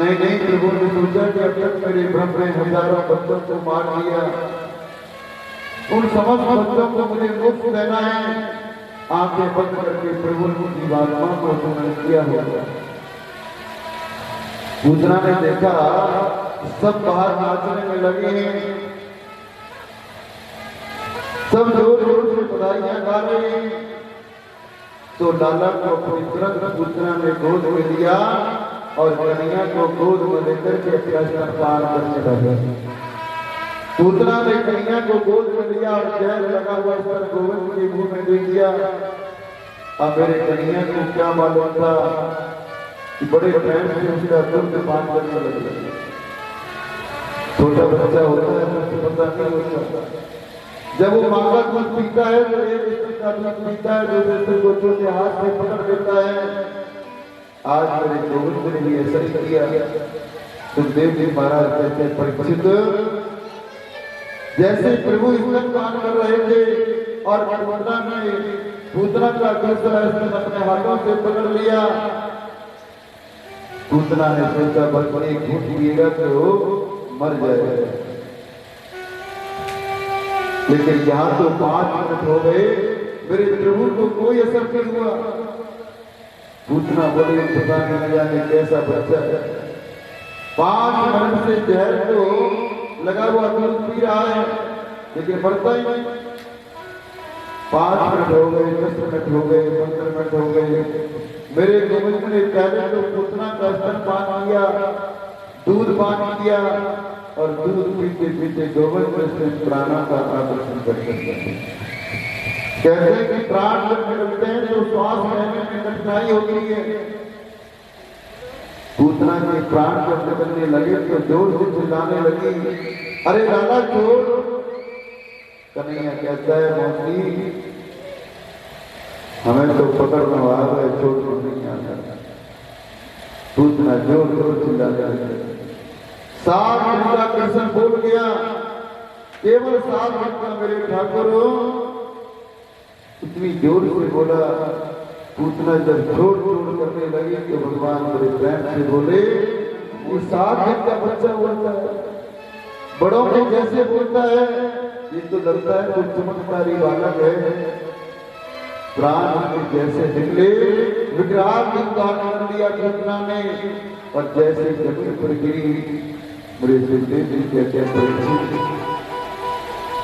नहीं नहीं, प्रभु ने सोचा कि अब तक मेरे भ्रम में हजारों बच्चों को मार दिया, उन समस्त बच्चों को मुझे मुक्त देना है। आंखें बंद करके प्रभु की जीवात्मा को सुमन किया होगा। पूतना ने देखा सब बाहर नाचने में लगे हैं, सब जोर जोर से बधाइयां गा रहे हैं। तो लाला को अपनी तुरंत पूतना ने गोद में लिया और कन्हैया को गोद में लेकर के अपना स्तनपान करने लगे। पूतना ने कन्हैया को गोद में लिया और जहर लगा हुआ स्तन गोविंद के मुंह में दे दिया। अब मेरे कन्हैया को क्या मालूम था कि बड़े प्रेम से उसका दूध पान करने लगे। छोटा बच्चा होता है तो पता नहीं होता, जब वो माँ का दूध पीता है तो एक स्त्री का दूध पीता है, दूसरे स्त्री को छोटे हाथ से पकड़ लेता है। आज मेरे गोविंद ने भी ऐसा ही किया। सुखदेव जी महाराज कहते हैं, परीक्षित जैसे प्रभु स्तनपान कर रहे थे और पूतना का दूसरा स्तन अपने हाथों से पकड़ लिया, पूतना ने सोचा बस एक घूंट पिएगा तो मर जाएगा। लेकिन यहाँ तो 5 मिनट हो गए, मेरे प्रभु को कोई असर नहीं हुआ। पूतना बोले, पता नहीं जाने कैसा बच्चा है, 5 मिनट से जहर तो लगा हुआ दूध पी रहा है लेकिन मरता ही नहीं। 5 मिनट हो गए, 10 मिनट हो गए, 15 मिनट हो गए। मेरे गोविंद ने पहले तो पूतना का स्तनपान किया, दूध पान किया और दूध पीते पीते गोविंद से प्राणों का आकर्षण करते हैं। कहते हैं कि प्राण जब निकलते हैं तो श्वास लेने में कठिनाई होती है। पूतना के प्राण जब निकलने लगे तो जोर से चिल्लाने लगी, अरे लाला छोड़। कन्हैया कहता है, मौसी हमें तो पकड़ना आ गए, छोड़ नहीं आता। पूतना जोर जोर चिल्लाने लगे। 7 मिनट का कृष्ण बोल गया, केवल 7 मिनट का मेरे ठाकुर। इतनी जोर से बोला। पूतना जब जोर जोर करने लगी तो भगवान बड़े प्रेम से बोले, वो 7 दिन का बच्चा बोलता है, बड़ों को जैसे बोलता है, ये तो लगता है कुछ चमत्कारी बालक है। प्राण के जैसे निकले, विकराल रूप धारण कर लिया पूतना ने और जैसे जमीन पर गिरी, बड़े सुखदेव जी कहते हैं,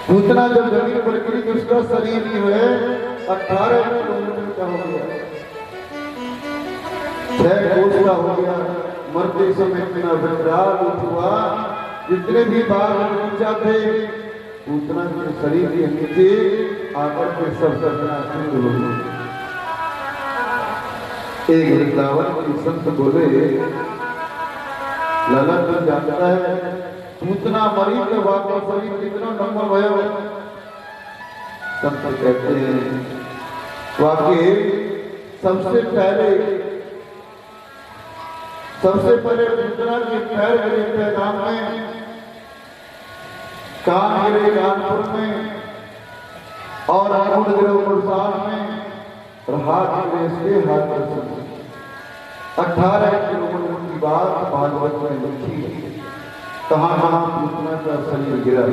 पूतना जब जमीन पर गिरी तो उसका शरीर ही है 18 किलोमीटर का हो गया, 6 कोस का हो गया। मरते समय इतना विकराल रूप हुआ, जितने भी बाघ नीचा थे पूतना के शरीर के नीचे आकर के सब करना शुरू हो गया। एक वृंदावन के संत बोले, लाला तो जानता है पूतना मरी के बाद शरीर कितना नंबर भयो। संत कहते हैं, वाकई सबसे पहले पूतना के पैर गिरे पैगाम में, कान गिरे कानपुर में और अमूल गिरे मुल्तान में और हाथ गिरे इसके हाथ पर। 18 किलोमीटर की बात भागवत में लिखी है, कहाँ पूतना का शरीर गिरा।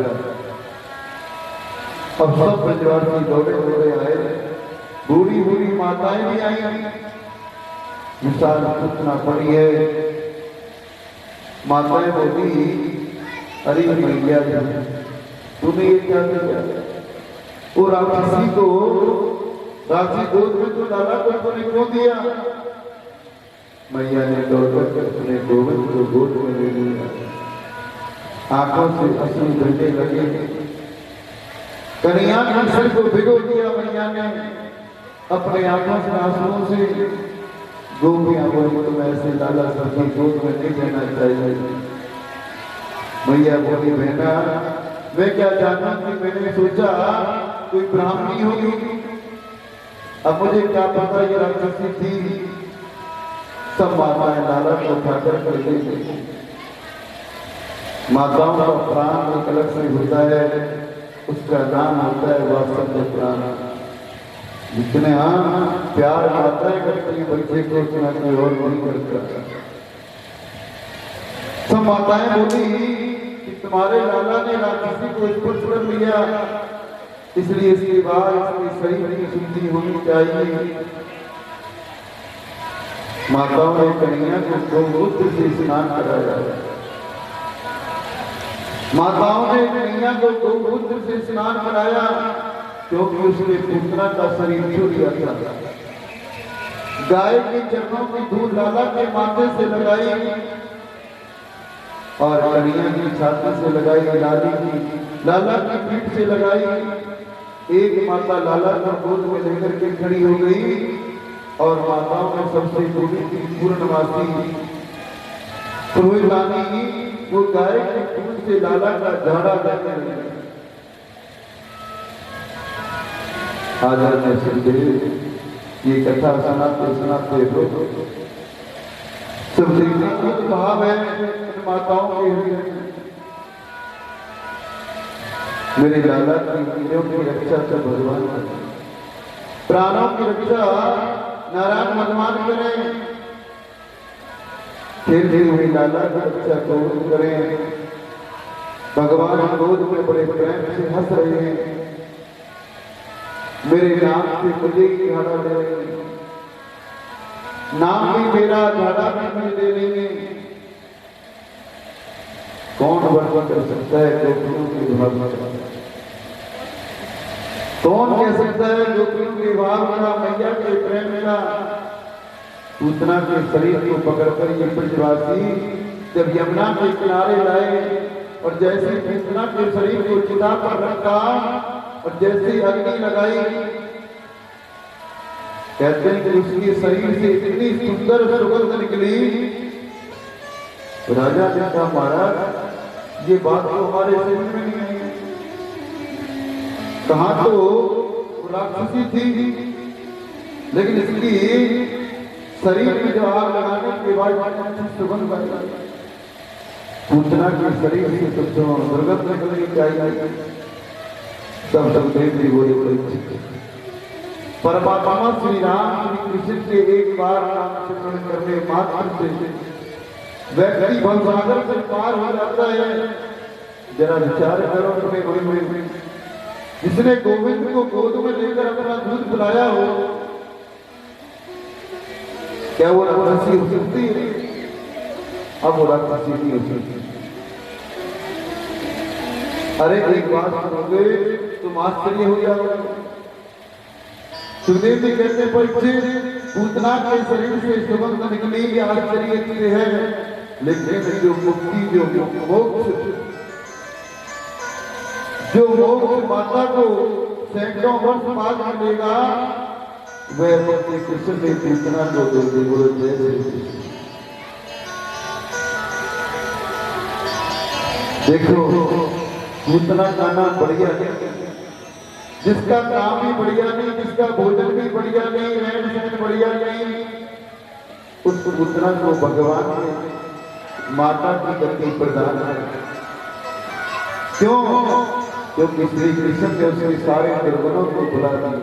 अब सब ब्रजवासी दौड़े दौड़े आए, बूढ़ी बूढ़ी माताएं भी आई, विशाल पूतना पड़ी है। माताएं बोली, अरे मैया तूने ये क्या किया? वो राक्षसी को राक्षसी गोद में तो डाला तो तूने क्यों दिया? मैया ने दौड़कर अपने गोविंद को गोद में ले लिया। आंखों से अश्रु बहने लगे। कन्हैया के सिर को भिगो दिया मैया ने अपने आंखों से आंसुओं से। गोपियां बोली, तुम ऐसे लाला सबकी गोद में नहीं रहना चाहिए। मैया बोली, बहना मैं क्या जानता कि मैंने सोचा कोई ब्राह्मणी होगी, अब मुझे क्या पता ये राक्षसी थी। सब माताएं लाला को उठाकर कर देती। माताओं का प्राण एक अलग से होता है, उसका नाम होता है वात्सल्य प्राण। जितने प्यार माताएं करती है बच्चे को, उतना कोई और नहीं करता। सब माताएं बोली कि तुम्हारे लाला ने राक्षसी को स्पर्श कर लिया, इसलिए इसके बाद इसके शरीर की शुद्धि होनी चाहिए। माताओं ने कन्हैया को गोमूत्र से स्नान कराया। माताओं ने कन्हैया को गोमूत्र से स्नान कराया क्योंकि उसने पूतना का शरीर छू लिया था। गाय के चरणों की धूल लाला के माथे से लगाई और कन्हैया की छाती से लगाई, लाला की पीठ से लगाई। एक माता लाला को गोद में लेकर के खड़ी हो गई और माताओं में सबसे बड़ी पूर्णवासी पुरोहितानी वो गाय के दूध से लाला का झाड़ा करने लगी। आदरणीय सुखदेव ये कथा सुनाते सुनाते लोग सुखदेव भाव है माताओं के हृदय में। मेरे लाला की इंद्रियों की रक्षा तो भगवान करे, प्राणों की रक्षा नारायण भगवान करें, खेलती हुई लाला की रक्षा गोविंद करें। भगवान गोद में बड़े प्रेम से हंस रहे हैं, मेरे नाम से मुझे ही झाड़ा दे रहे हैं, नाम भी मेरा झाड़ा भी मुझे दे रहे हैं। कौन वर्णन कर सकता है गोपियों की भावना का? कौन कह सकता है गोपियों के भाव का, मैया के प्रेम का? पूतना के शरीर को पकड़कर ये ब्रजवासी जब यमुना के किनारे लाए और जैसे पूतना के शरीर को चिता पर रखा और जैसे अग्नि लगाई, कहते हैं कि उसके शरीर से इतनी सुंदर सुगंध निकली। राजा ने कहा महाराज ये बात तो हमारे समझ में नहीं आई, कहाँ तो राक्षसी थी लेकिन इसकी शरीर में जो आग लगाने के बाद सुगंध बन पूतना के शरीर से तो दुर्गंध निकलनी चाहिए। तब सुखदेव जी बोले परमात्मा श्री राम श्री कृष्ण के एक बार नाम स्मरण करने मात्र से व्यक्ति भवसागर से पार हो जाता है। जरा विचार करो तुम्हें हुए जिसने गोविंद को गोद में लेकर अपना दूध पिलाया हो, क्या वो राक्षसी हो सकती है? अब वो राक्षसी नहीं हो सकती। अरे एक बात सुनोगे तुम आश्चर्य हो जाओगे। सुखदेव जी कहते परीक्षित पूतना के शरीर से सुगंध निकली आश्चर्य की है, लेकिन जो मुक्ति जो मोक्ष माता को सैकड़ों वर्ष बाद मिलेगा वह भक्ति कृष्ण ने पूतना को दे दी। बोलो जय श्री कृष्ण। देखो पूतना का नाम बढ़िया नहीं, जिसका काम भी बढ़िया नहीं, जिसका भोजन भी बढ़िया नहीं, रहन सहन बढ़िया नहीं, उस पूतना को भगवान ने माता की गति प्रदान की। क्यों? क्योंकि श्री कृष्ण ने उसके सारे निर्गुणों को भुला दिया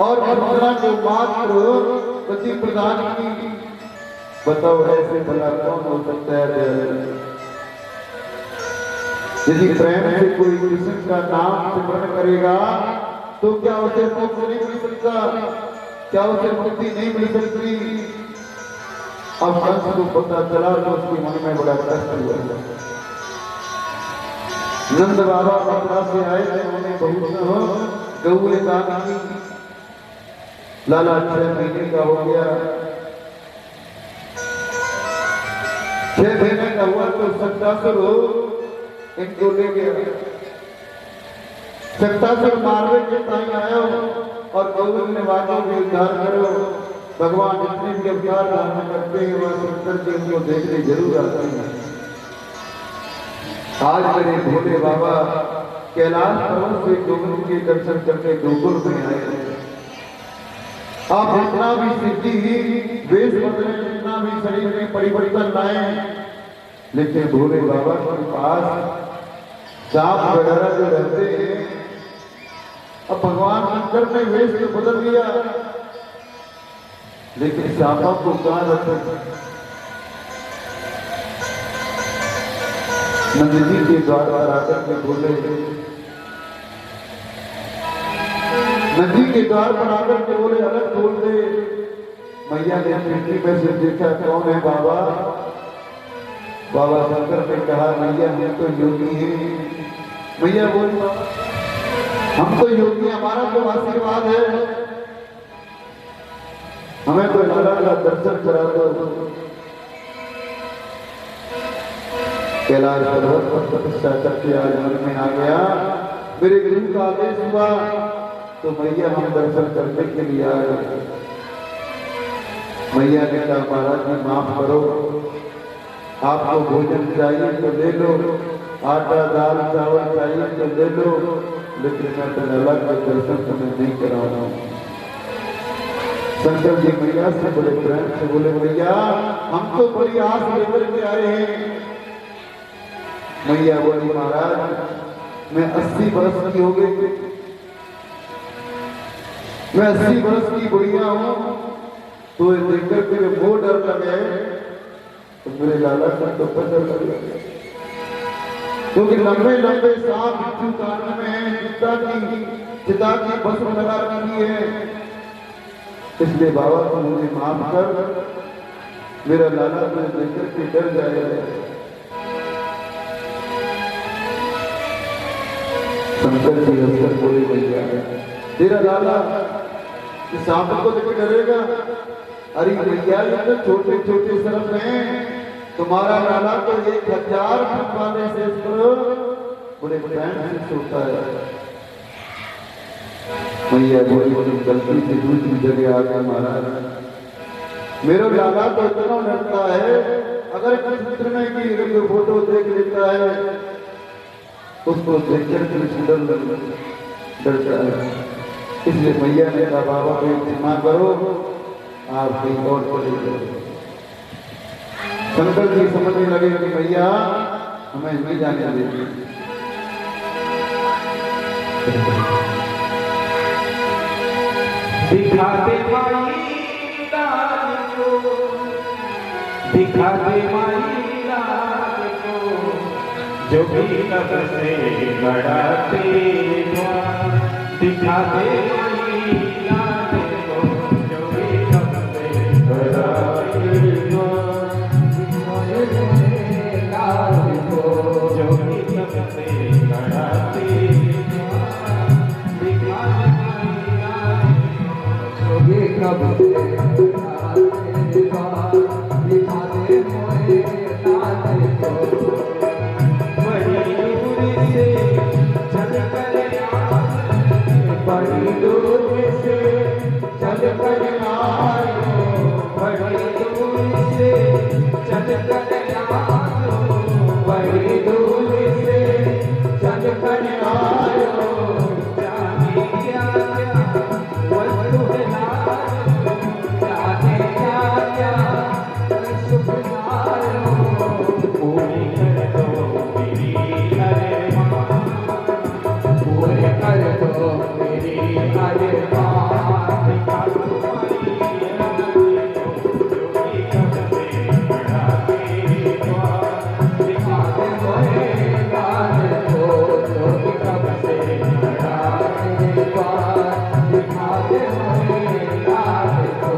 और पूतना को मात्र गति प्रदान की। बताओ ऐसे भला कौन हो सकता है? यदि प्रेम से कोई कृष्ण का नाम स्मरण करेगा तो क्या उसे मोक्ष नहीं मिल सकता? क्या उसे मुक्ति नहीं मिल सकती? अब कंस को पता चला तो उसके मन में बड़ा कष्ट हुआ। नंद बाबा मथुरा से आए थे, उन्होंने बहुत गऊ दान की। लाला 6 महीने का हो गया, 6 महीने का हुआ तो सत्तासुर इनको ले गया। सत्तासुर मारवे के टाइम आयो और गोविंद ने वादों के उद्धार करो। भगवान जितने भी अवतार धारण करते हैं वह शंकर जी उनको देखने जरूर आते हैं। आज मेरे भोले बाबा कैलाश पर्वत से गोविंद के दर्शन करके गोकुल में आए। आप जितना भी सिद्धि वेश बदले, जितना भी शरीर में परिवर्तन लाए, लेकिन भोले बाबा के पास सांप वगैरह जो रहते हैं, अब भगवान शंकर ने वेश को बदल दिया, लेकिन सांपों को कहां रखते? नंद जी के द्वार पर आकर के बोले, नदी के द्वार पर आकर के बोले अलग खोल दे। मैया ने खिड़की में से देखा कौन है बाबा? बाबा शंकर ने कहा मैया हम तो योगी हैं। मैया बोली हम तो योगी, हमारा तो आशीर्वाद है, हमें तो लाला का दर्शन करा दो। कैलाश पर्वत पर तपस्या करके आज मन में आ गया, मेरे गुरु का आदेश हुआ तो मैया हम दर्शन करने के लिए आ गए। मैया ने कहा महाराज जी माफ करो, आपको भोजन चाहिए तो ले लो, आटा दाल चावल चाहिए तो ले लो, लेकिन मैं तो लाला के दर्शन तुम्हें नहीं करा रहा हूँ। शंकर जी मैया से बड़े प्रेम से बोले, भैया हम तो बड़ी आस लेकर के आए हैं। मैया बोली, महाराज मैं 80 वर्ष की हो गई, मैं 80 वर्ष की बुढ़िया हूँ, तो देख करके वो डर लगे तो मेरे लाला का तो डर लगे, क्योंकि लंबे लंबे सांप बिच्छू कान में चिता की भस्म लगा रखी है। इसलिए बाबा को मुझे माफ कर, मेरा लाला मुझे देख करके डर जाएगा। शंकर जी हंसकर बोले, भैया तेरा लाला इस सांप को देख डरेगा? अरे भैया ये तो छोटे छोटे सर्प हैं, तुम्हारा लाला तो 1000 फुट वाले से बड़े प्रेम से सोता है। मैया बोली, गलती से दूसरी जगह आ गए महाराज। मेरा लाला तो इतना डरता है, अगर चित्र में की फोटो देख लेता है उसको देखकर डरता है। इसलिए मैया ने कहा, बाबा को क्षमा करो, आप कहीं और चले जाओ। शंकर जी समझने लगे कि भैया हमें नहीं जाने देंगे। दिखा दे माई लाल को, दिखा दे माई लाल को, जो भी कब से बढ़ाते द्वार। दिखा दे माई लाल को, जो भी कब से बढ़ाते द्वार। लाल को, जो भी कब से बढ़ाते द्वार। दिखा दे माई लाल को, ये कब से बढ़ाते द्वार। दिखा दे मोहे लाल को, बड़ी दूर से चल कर बड़ी दूर से चल कर आयो, बड़ी दूर से चल कर आयो, बड़ी दूर से चल कर आयो। जाने क्या क्या वस्तु है लायो, जाने क्या क्या वस्तु है लायो। पूरी कर दो मेरी अरमान, पूरी कर दो मेरी अरमान। दिखा दो माई लाल को, जो भी कब से बढ़ाते द्वार। दिखा दे मोहे लाल को, जो भी कब से बढ़ाते द्वार। दिखा दे मोहे लाल को।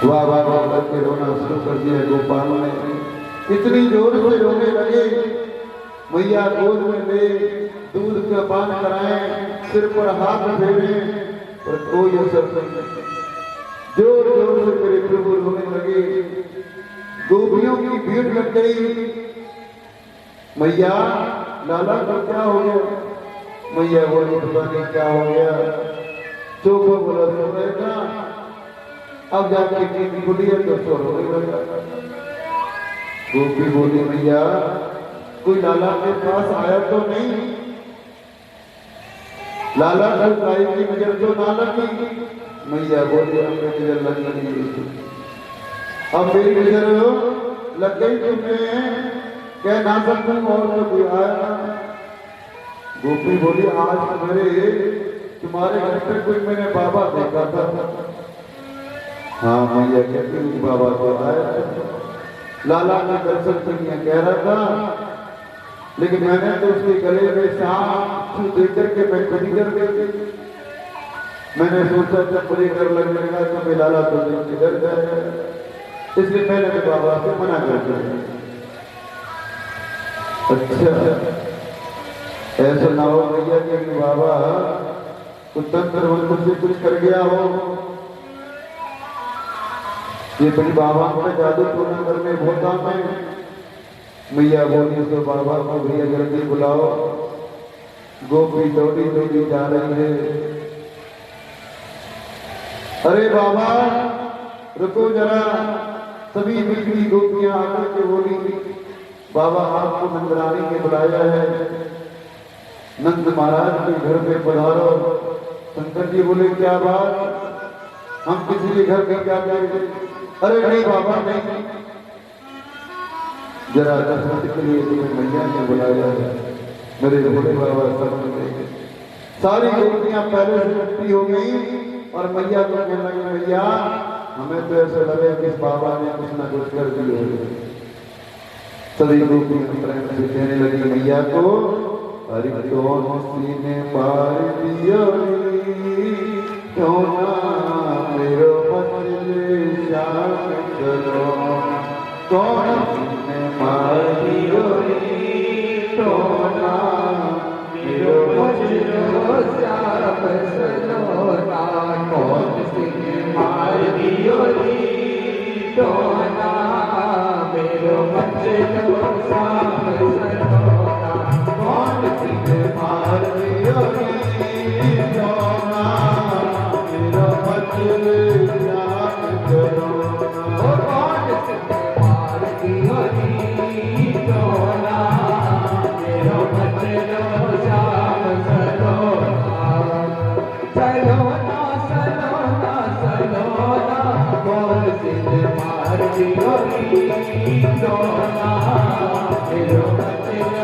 वाह वाह वाह करके रोना शुरू कर दिया गोपाल ने। इतनी जोर से रोने लगे, मैया गोद में ले दूध का पान कराएं, सिर पर हाथ फेरे, पर कोई असर नहीं। जोर जोर से मेरे प्रभु रोने लगे। गोपियों की भीड़ लग गई। मैया लाला को क्या हो गया? मैया बोली पता नहीं क्या हो गया। चुप बोला सो रहे था, अब जाके नींद खुली है तो सो रोने लगा। गोपी बोली मैया कोई लाला के पास आया तो नहीं? लाला ढलकाई की नजर तो ना लगी। मैया बोली अब मेरी नजर लग गई, अब मेरी नजर लग गई तुम्हें कह ना सकूं और तो कोई आया ना। गोपी बोली आज मेरे तुम्हारे घर पे कोई मैंने बाबा देखा था। हाँ मैया कहती हूँ बाबा तो आया, लाला ने दर्शन करने कह रहा था, लेकिन मैंने तो उसके गले में सांप देख करके मैं खड़ी कर दी। मैंने सोचा जब मुझे डर लगने लगा तो मैं लाला तो डर जाएगा, इसलिए मैंने तो बाबा से मना कर दिया। अच्छा ऐसा ना हो भैया कि बाबा तंत्र मंत्र से कुछ कर गया हो, ये बड़ी बाबा को जादू टोना करने बोलता मैं। मैया बोली तो बाबा को भैया जल्दी बुलाओ। गोपी दौड़ी दौड़ी जा रही है। अरे बाबा रुको जरा। सभी बिजली गोपियां आकर के बोली बाबा आपको नंदरानी ने बुलाया है, नंद महाराज के घर पे पधारो। शंकर जी बोले क्या बात, हम किसी के घर में क्या करेंगे? अरे नहीं बाबा नहीं, जरा दर्शन के लिए तुम्हें मैया ने बुलाया है, मेरे भोले बाबा सब। सारी गोपियां पहले से इकट्ठी हो गई और मैया को कहने लगी मैया हमें तो ऐसा लगे कि इस बाबा ने कुछ ना कुछ कर दिया है। सभी गोपियां प्रेम से कहने लगी मैया को अरे कौन सी ने मार दिया सोना मेरो मचले श्याम करो, कौन सी ने मार दिया सोना मेरो मचले श्याम सलोना, कौन सी ने मार दिया सोना मेरो मचले श्याम सलोना, कौन सी ने मार दिया सोना मेरो मचले श्याम सलोना, कौन सी ने मार दिया सोना मेरो मचले श्याम सलोना, सलोना सलोना सलोना, कौन सी ने मार दिया सोना मेरो मचले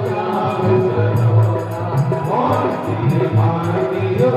श्याम सलोना, कौन सी ने मार दिया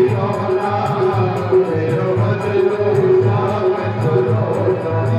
सोना मेरो मचले श्याम सलोना।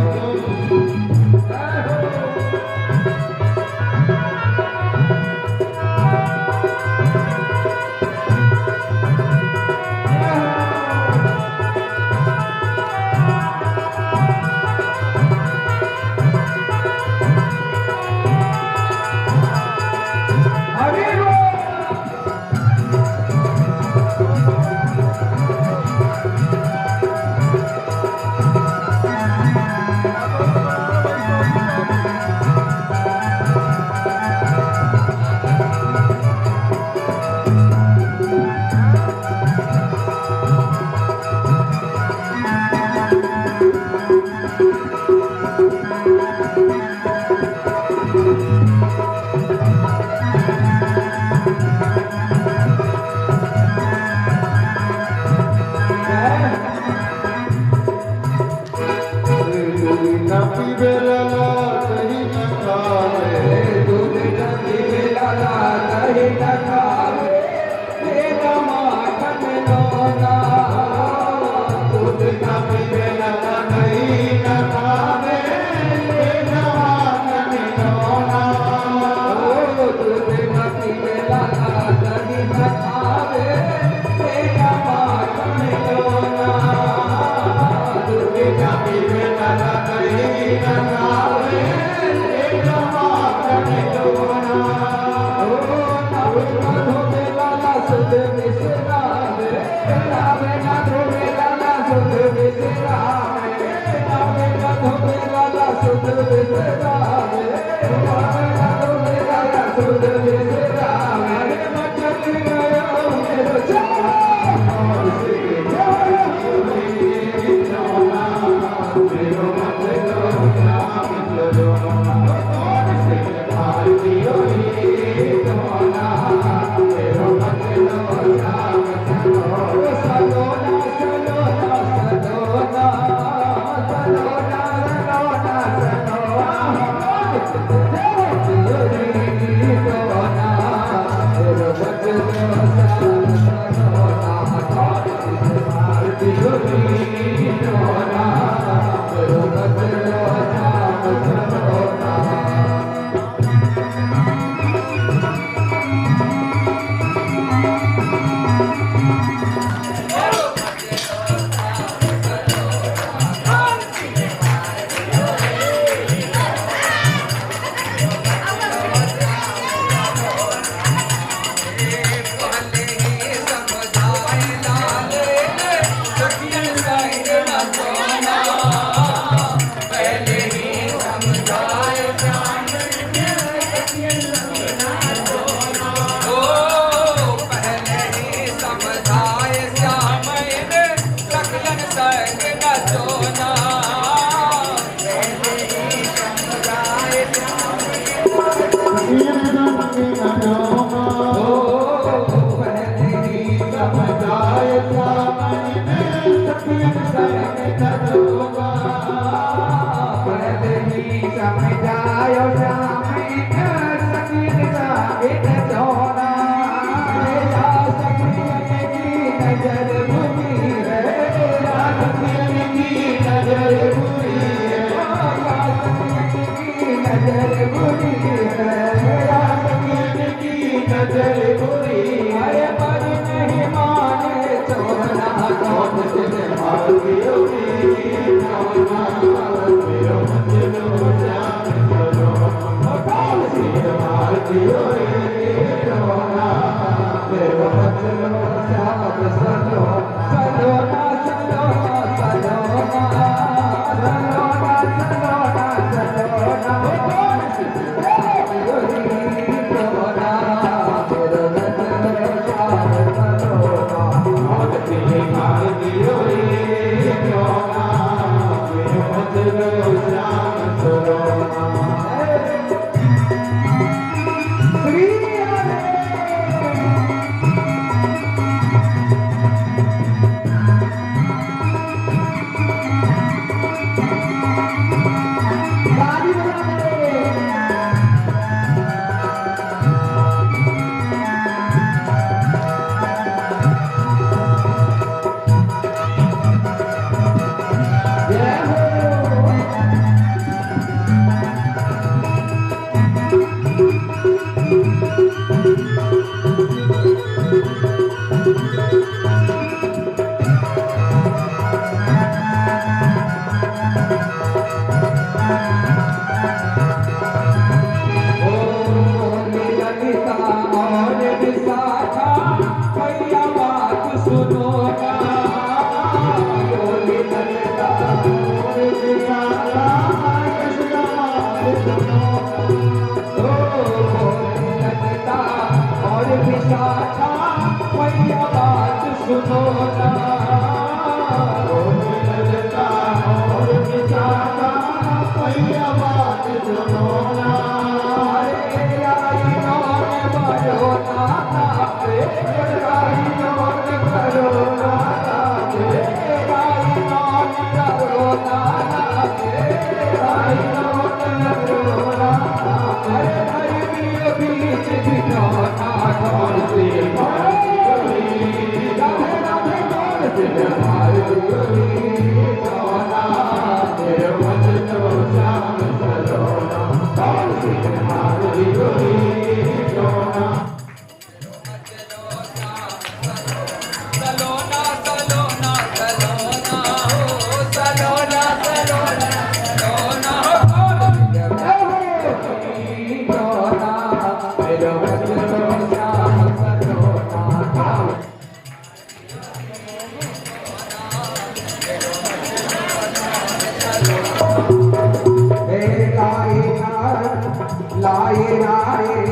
लाए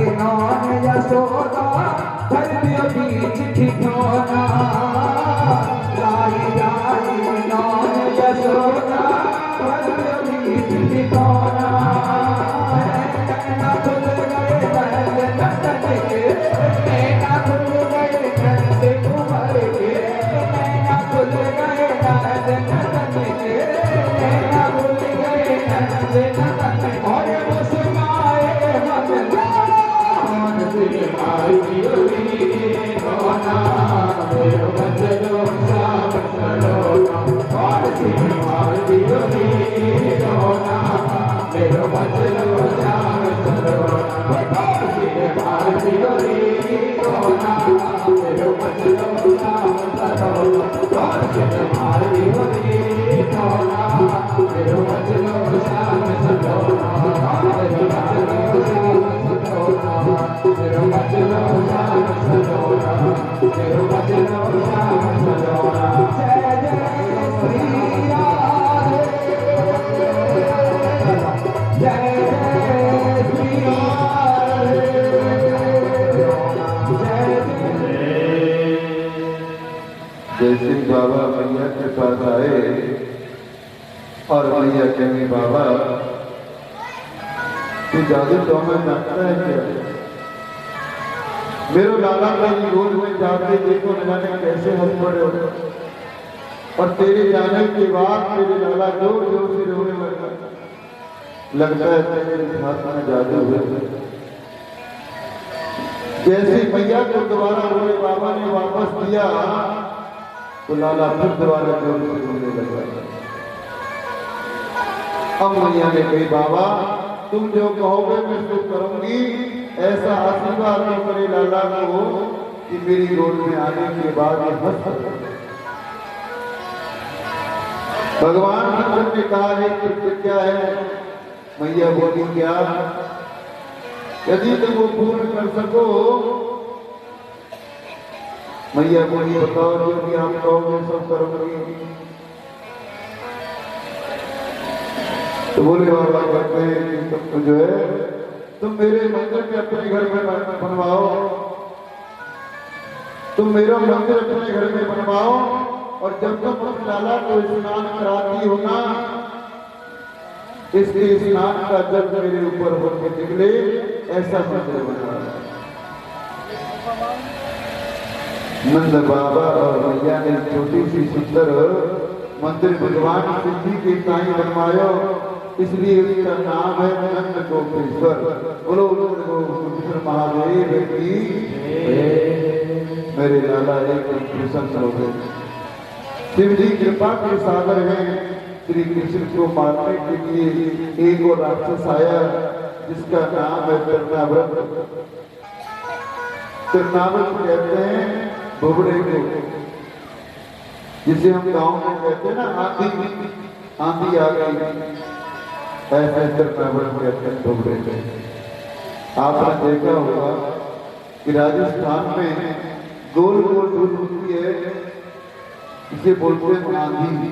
यशोदा धर दियो बीच ठिठोना लाई लाई नौन यशोदा धर दियो बीच ठिठोना नैना खुल गए नंद नंदन के नैना खुल गए नंद कुंवर के नैना खुल गए नंद नंदन के नैना खुल गए नंद नंदन और मुस्काए मन सिंहार की रोना मेरो बचलो श्याम सलोना और सिंहार की रोना मेरो बचलो श्याम सलोना और सिंहार की रोना मेरो बचलो श्याम सलोना और सिंहार की रोना मेरो बचलो श्याम सलोना मेरो बचलो श्याम सलोना मेरो बचलो श्याम सलोना मेरो बचलो श्याम सलोना जय जय श्री राधे जय जय श्री राधे जैसे बाबा मैया के पास आए और मैया कहेंगे बाबा तू जादू तो हमें जानता है क्या? मेरे लाला का गोद में जाके देखो न जाने कैसे हंस पड़े हो और तेरे जाने के बाद तेरे लाला जोर जोर से रोने लगा। लगता है तेरे हाथ में जादू है। जैसे मैया को दोबारा रोने बाबा ने वापस दिया तो लाला फिर दोबारा जोर से रोने लगा। अब मैया ने कही बाबा तुम जो कहोगे मैं तो करूंगी। ऐसा आशीर्वाद दो मेरे लाला को कि मेरी गोद में आने के बाद ये हंस भगवान कृष्ण ने कहा है कि क्या है? मैया बोली क्या? यदि तुम वो पूर्ण कर सको मैया बोली बताओ जो भी आप कहोगे सब करूंगी। तो बोले बाबा कहते हैं कि तुम जो है तुम मेरे मंदिर में अपने घर में बनवाओ। तुम मेरा मंदिर अपने घर में बनवाओ और जब तुम अपने लाला को स्नान कराती हो ना इसके स्नान का जल मेरे ऊपर होकर निकले ऐसा मंदिर बनवाओ। नंद बाबा और मैया ने छोटी सी सुंदर मंदिर भगवान सिद्धि के ताई बनवायो इसलिए उसका नाम है नंद गोपेश्वर। बोलो कृष्ण महादेव की मेरे लाला एक प्रसन्न हो गए। शिव जी कृपा के सागर हैं। श्री कृष्ण को मारने के लिए एक और राक्षस आया जिसका नाम है तिरनावृत। तिरनावृत कहते हैं भुबड़े को, जिसे हम गांव में कहते हैं ना आंधी आंधी आ गई ऐसे तिरनावृत कहते हैं भुबड़े को। आपने देखा होगा कि राजस्थान में गोल गोल धूल होती है इसे बोलते हैं आंधी।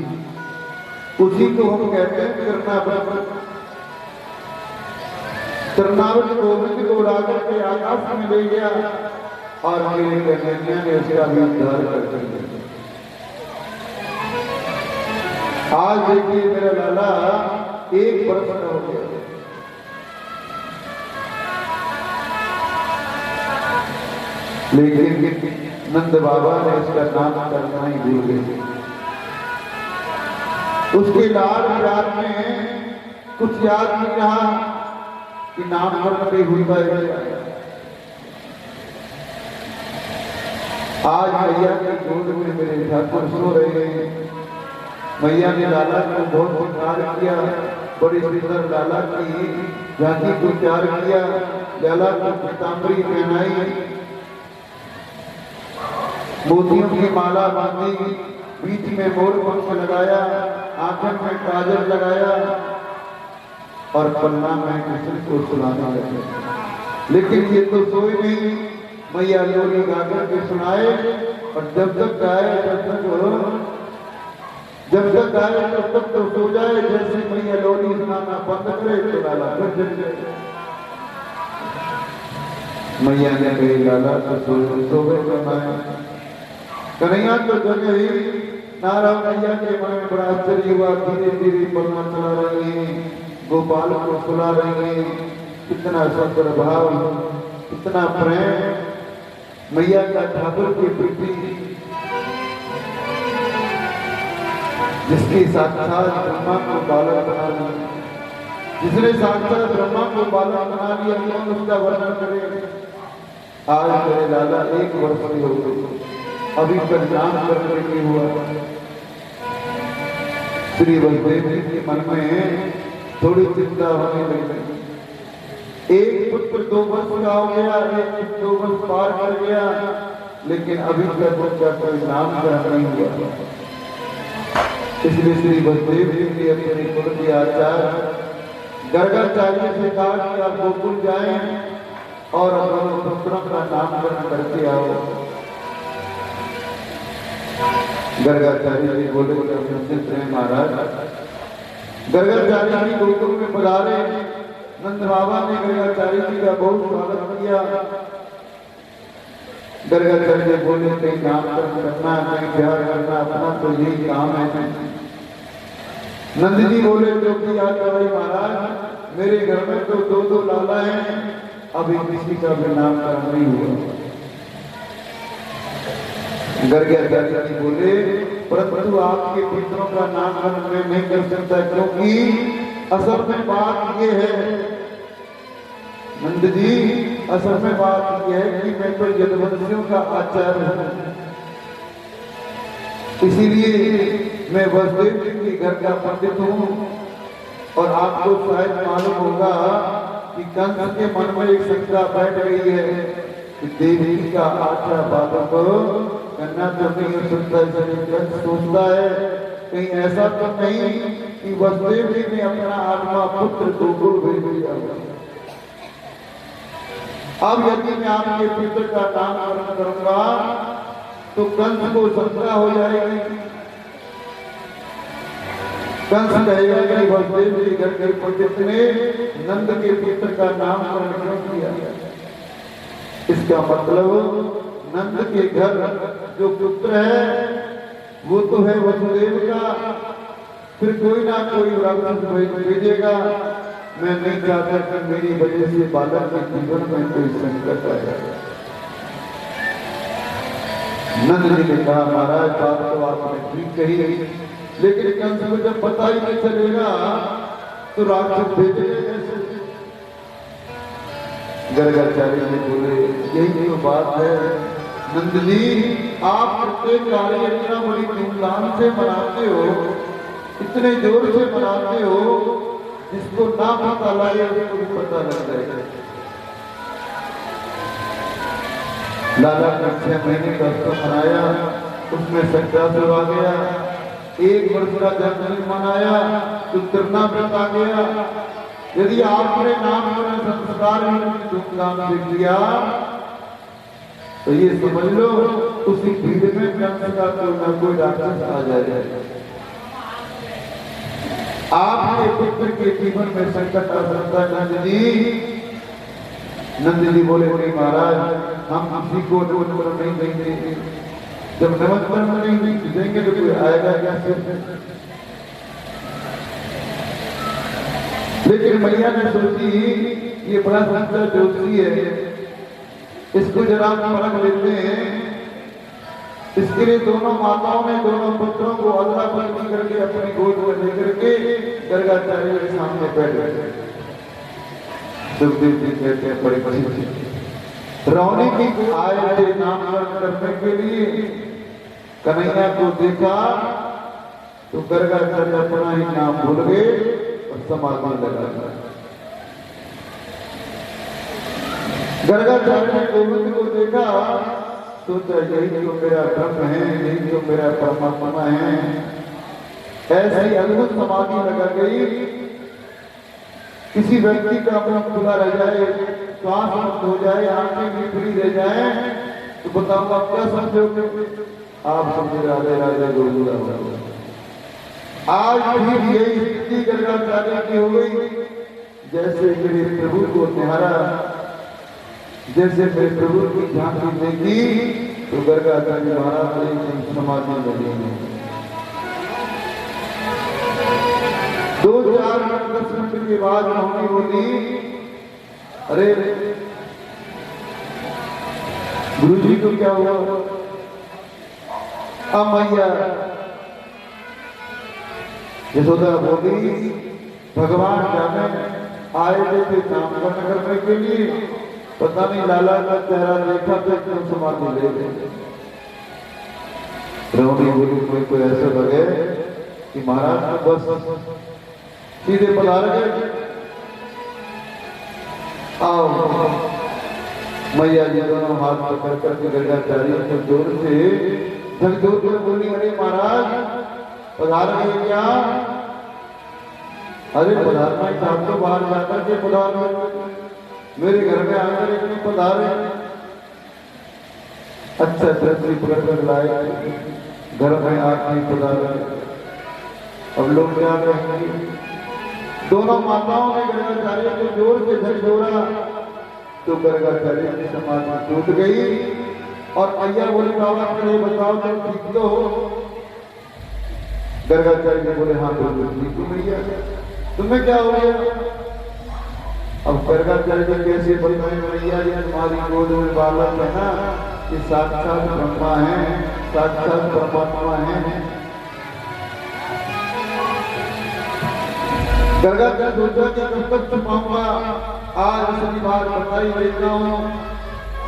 उसी को हम कहते हैं तिरनावृत। तिरनावृत गोविंद को उड़ा करके आकाश में ले गया और मेरे कन्हैया ने उसका भी उद्धार कर दिया। आज देखिए मेरा लाला एक वर्ष का हो गया। लेकिन नंद बाबा ने इसका नाम करना ही भूल गए। उसके लाल प्यार में कुछ याद नहीं रहा कि नामकरण भी होता है। आज मैया की गोद में मेरे ठाकुर सो रहे हैं। मैया ने लाला को बहुत प्यार किया, बड़ी सुंदर लाला की झांकी को प्यार किया, लाला को पीतांबरी पहनाई, मोतियों की माला बांधी, बीच में मोर पंख लगाया, आंखों में काजल लगाया और पन्ना में कृष्ण को सुनाने लगे। लेकिन ये तो सोए नहीं। मैया लोरी गाकर के सुनाए और जब तक गाए तब तक तो सो जाए। जैसे मैया लोरी सुनाना बंद करे तो लाला फिर जग जाए। मैया ने कही लाला तो सोवे कमाए। कन्हैया तो जगह ही नारायण मैया के मन में बड़ा आश्चर्य हुआ। धीरे धीरे पलना चला रही है, गोपाल को सुला रही है। कितना सुंदर भाव, कितना प्रेम मैया का ठाकुर के प्रति, जिसकी साक्षात ब्रह्मा को बालक बना लिया, जिसने साक्षात ब्रह्मा को बालक बना लिया, कौन उसका वर्णन करे। आज मेरे लाला 1 वर्ष की हो गई, अभी तक नाम करने की हुआ। श्री बलदेव जी के मन में थोड़ी चिंता होने लगी। एक पुत्र 2 वर्ष का हो गया, एक 2 वर्ष पार कर गया, लेकिन अभी तक उसका कोई नामकरण नहीं हुआ। इसलिए श्री बलदेव जी ने अपने कुल के आचार्य गर्गाचार्य से कहा कि आप गोकुल जाएं और अपने पुत्रों का नामकरण करके आओ। गर्गाचार्य जी बोले महाराज। गर्गाचार्य जी गोकुल में पधारे। नंद बाबा ने गर्गाचार्य जी का बहुत स्वागत किया। गर्गाचार्य बोले कहीं नामकरण करना, कहीं प्यार करना, अपना तो यही काम है। नंद जी बोले जो कि महाराज मेरे घर में तो 2 लाला हैं, अभी किसी का भी नामकरण नहीं हुआ। गर्गाचार्य जी बोले परंतु आपके पुत्रों का नामकरण मैं नहीं कर सकता, क्योंकि असल में बात ये है नंद जी, असल में बात यह है कि मैं तो यदुवंशियों का आचार्य हूं, इसीलिए मैं वसुदेव जी के घर का पंडित हूं। और आपको शायद मालूम होगा कि कंस के मन में एक शंका बैठ गई है कि देवी का 8 बालक करना तो नहीं हो सकता। कंस सोचता है कहीं ऐसा तो नहीं कि वसुदेव जी ने अपना 8वां पुत्र गोकुल भेज दिया। अब यदि मैं आपके पुत्र का नामकरण करूंगा तो कंस को शंका हो जाएगी। कंस कहेगा कि वसुदेव जी घर के पंडित ने नंद के पुत्र का नामकरण क्यों किया। इसका मतलब नंद के घर जो पुत्र है वो तो है वसुदेव का, फिर कोई ना कोई राक्षस भेजेगा। मैं नहीं चाहता कि मेरी वजह से बालक के जीवन में कोई संकट आए। नंद जी ने कहा महाराज बात तो आपने ठीक कही, लेकिन कंस को जब पता ही नहीं चलेगा तो राक्षस भेजेंगे कैसे। गर्गाचार्य जी बोले यही तो बात है नंद जी, आप प्रत्येक कार्य इतना बड़ी धूमधाम से मनाते हो, इतने जोर से मनाते हो, जिसको ना पता लगे उसको भी पता लग जाएगा। लाला ने 6 महीने का उत्सव मनाया, उसमें संक्रांति आ गया। 1 वर्ष का जन्मदिन मनाया तो तिरना व्रत आ गया। यदि आपने नामकरण संस्कार धूमधाम से किया तो ये समझ लो उसी भीड़ में कंस का कोई ना कोई राक्षस आ जाएगा। आपके पुत्र के जीवन में संकट आ सकता है नंद जी। नंद जी बोले महाराज हम किसी को निमंत्रण नहीं देंगे, जब निमंत्रण नहीं देंगे तो कोई आएगा कैसे। लेकिन मैया ने सोची ये बड़ा सुंदर ज्योति है, इसको जरा परख लेते हैं। इसके लिए दोनों माताओं ने दोनों पुत्रों को अदला बदली करके अपनी गोद में लेकर के गर्गाचार्य के सामने बैठ गए। सुखदेव जी कहते हैं बड़ी बड़ी रौनी की आए थे नामकरण करने के लिए। कन्हैया को देखा तो गर्गाचार्य अपना ही नाम भूल गए और समाधि लगा। गर्गाचार्य ने गोविंद को देखा सोचा यही तो मेरा ब्रह्म है, यही तो मेरा परमात्मा है। ऐसी अद्भुत समाधि लगा गई। किसी व्यक्ति का अपना खुला रह जाए, श्वास बंद हो जाए, आंखें भी खुली रह जाए तो बताओ आप क्या समझोगे। आप समझ राधे राधे गोविंद। आज भी यही स्थिति गर्गाचार्य की हो गई। जैसे मेरे प्रभु को निहारा जैसे मेरे प्रभु की झांकी देखी तो गर्गाचार्य महाराज ने समाधि लगी। 2-4 मिनट 10 मिनट की बाद मम्मी बोली, अरे गुरु जी को क्या हुआ? अब मैया यशोदा बोली, भगवान जाने आए थे नामकरण करने के लिए, पता नहीं लाला का चेहरा देखा तो एकदम समाधि ले गए। रोनी बोली, कोई ऐसा लगे कि महाराज को बस सीधे पधार गए। आओ मैया जी दोनों हाथ पकड़ करके गर्गाचार्य को जोर से झकझोर कर बोली, अरे महाराज पधार गए क्या? अरे पधारना ही था तो बाहर जाकर के पधार, मेरे घर में आकर इतनी पधारे। अच्छा दृष्टि पकड़ कर लाए, घर में आकर पधारे। अब लोग क्या कहेंगे? दोनों माताओं ने गर्गाचार्य को जोर से झकझोरा तो गर्गाचार्य की समाधि टूट गई। और मैया बोले, बाबा ये बताओ तुम ठीक तो हो? गर्गाचार्य बोले, हाँ बिल्कुल ठीक हूँ मैया, तुम्हें क्या हो गया? अब गर्गाचार्य को कैसे बताएं मैया, ये तुम्हारी गोद में बालक है ना, ये साक्षात ब्रह्मा है, साक्षात परमात्मा है। गर्गाचार्य सोचा कि कब तक छुपाऊंगा, आज असली बात बताई देता हूँ।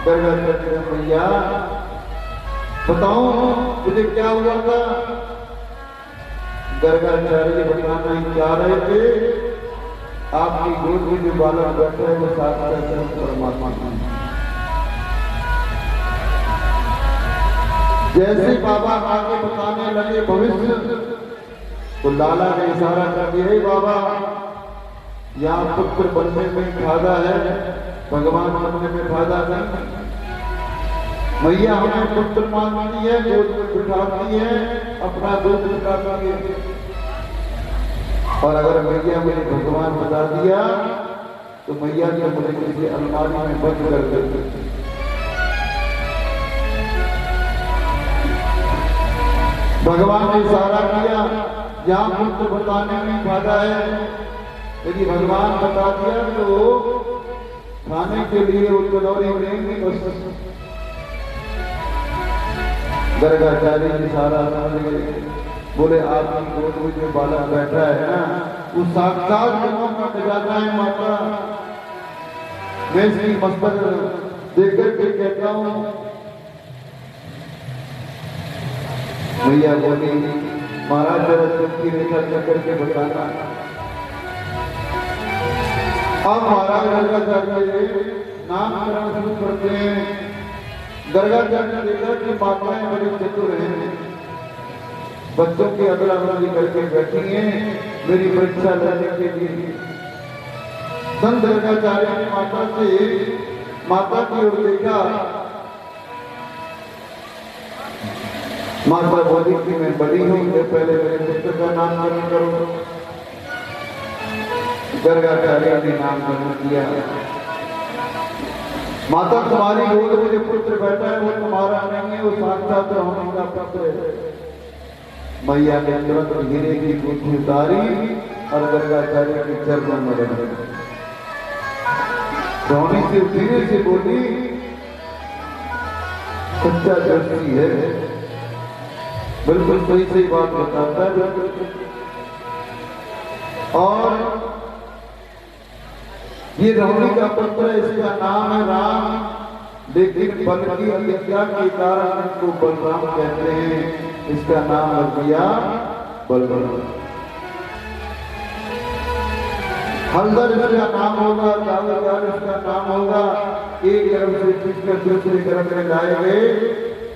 गर्गाचार्य मैया बताओ मुझे क्या हुआ था? गर्गाचार्य बताना ही चाह रहे थे, आपकी गोद में जो बालक बैठा है वो साक्षात परमात्मा है। जैसे बाबा आगे बताने लगे भविष्य, तो लाला ने इशारा कर दिया, हे बाबा यहाँ पुत्र बनने में फायदा है, भगवान बनने में फायदा नहीं। मैया हमें पुत्र मानती है, गोद में बिठाती है, अपना दूध बिठाती है। और अगर मैया मुझे भगवान बता दिया तो मैया ने मुझे किसी अलमारी में बंद कर देती। भगवान ने इशारा किया, यहाँ पुत्र बताने में फायदा है, यदि भगवान बता दिया तो खाने के लिए वो कलौरी लेंगे। बस गर्गाचार्य ने इशारा समझ गए, बोले आपकी गोद में जो बालक बैठा है ना, वो साक्षात ब्रह्मा का खजाना है माता। मैं इसकी मस्तक देखकर के कहता हूँ। मैया बोली, महाराज जरा की रेखा चक्कर के बताना। अब महाराज गर्गाचार्य नामकरण शुरू करते हैं। गर्गाचार्य ने देखा कि माताएं बड़ी चतुर हैं, बच्चों की अदला बदली करके बैठी हैं मेरी परीक्षा लेने के लिए। संत गर्गाचार्य ने माता की ओर देखा। माता बोली कि मैं बड़ी हूं, मैं पहले मेरे पुत्र का नामकरण करो। गर्गाचार्य ने नामकरण किया। माता तुम्हारी गोद में जो पुत्र बैठा है वो तुम्हारा नहीं है, वो साक्षात ब्रह्मा का पुत्र है। मैया ने तुरंत हीरे की गुंथी उतारी और गर्गाचार्य के चरणों में रख दी। रोनी से धीरे से बोली, सच्चा दृष्टि है, बिल्कुल सही सही बात बताता है। और ये रोनी का पुत्र है, इसका नाम है राम, लेकिन बल की अविद्या के कारण इसको बलराम कहते हैं। इसका नाम रख दिया बलराम। हलदर इसका नाम होगा, दाऊदयार इसका नाम होगा। एक गर्भ से खींचकर दूसरे गर्भ में लाए गए,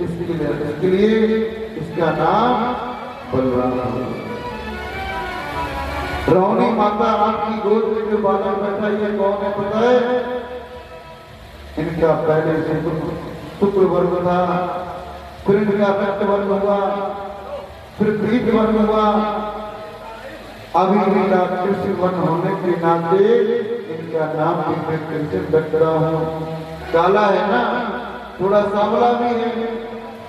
इसके लिए इसका नाम बलराम है। रोनी माता आपकी गोद में जो बालक बैठा ये कौन है पता है? इनका पहले से शुक्र वर्ग था, फिर इनका रक्त वर्ग हुआ, फिर पीत वर्ग हुआ, अभी इनका कृष्ण वर्ण होने के नाते इनका नाम भी मैं कैसे रख रहा हूं। काला है ना, थोड़ा सांवला भी है,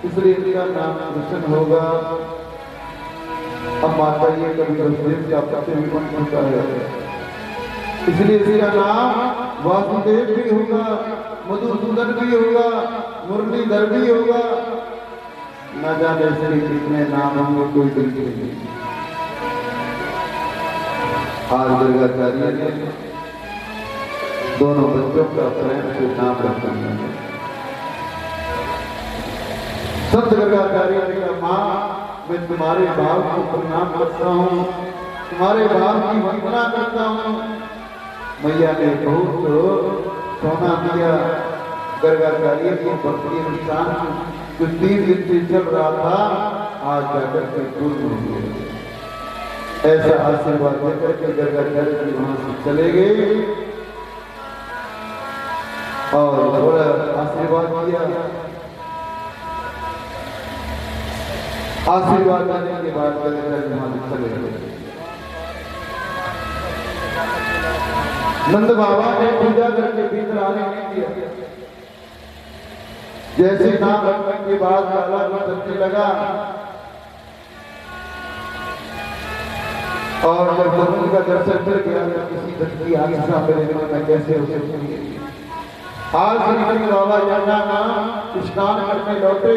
इसलिए इसका नाम कृष्ण होगा। अब माता ये कभी वसुदेव का पति भी बन चुका है, इसलिए इसका नाम वासुदेव भी होगा, मधुसूदन भी होगा, मुरलीधर भी होगा। न जाने से कितने नाम होंगे, कोई गिनती नहीं। आज दुर्गाचार्य ने दोनों बच्चों का प्रेम से नाम रखा है। संत दुर्गाचार्य ने कहा, माँ मैं तुम्हारे भाव को प्रणाम करता हूँ, तुम्हारे भाव की वंदना करता हूँ। मैया ने बहुत सोना दिया। दुर्गाचार्य की भक्ति अनुसार जो 3 दिन से चल रहा था, आज जाकर के पूर्ण हो गया। ऐसा आशीर्वाद देकर के दुर्गाचार्य जी वहां से चले गए और थोड़ा आशीर्वाद किया। आशीर्वाद देने के बाद दुर्गाचार्य वहां से चले गए। नंद बाबा ने पूजा करके भीतर आने नहीं दिया। जैसे नाम रखने के बाद काला चलने लगा और जब भगवान का दर्शन कर गया तो किसी भक्त की आगे सामने में कैसे हो सकती है। आज श्री बाबा जाना स्नान करने लौटे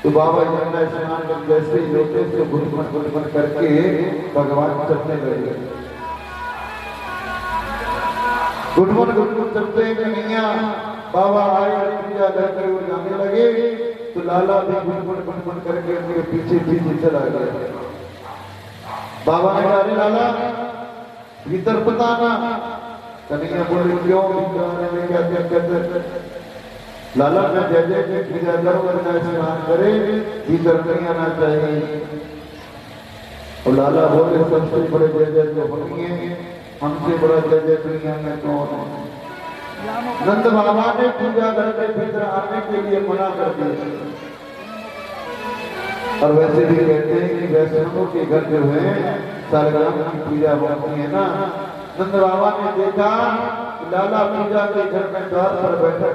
तो बाबा जाना स्नान कर जैसे ही लौटे से घुटमन करके भगवान चलने लगे। घुटमन चलते कन्हैया बाबा आए, पूजा करके वो जाने लगे तो लाला भी घुटमन करके उनके पीछे पीछे चला गया। बाबा ने कहा, अरे लाला भीतर पता ना। कन्हैया बोले, क्यों भीतर आने में क्या क्या कहते? लाला मैं जय जय की पूजा करूं, वरना स्नान करे, भीतर नहीं आना चाहिए। और लाला बोले, सबसे बड़े जय जय तो हम ही हैं, हमसे बड़ा जय जय दुनिया में कौन है? नंद बाबा ने पूजा करके भीतर आने के लिए मना कर दिया। और वैसे भी कहते हैं कि वैष्णवों के घर जो है सालग्राम की पूजा होती है ना। नंद बाबा ने देखा लाला पूजा के घर में द्वार पर बैठा।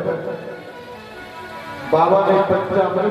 बाबा ने पंचामृत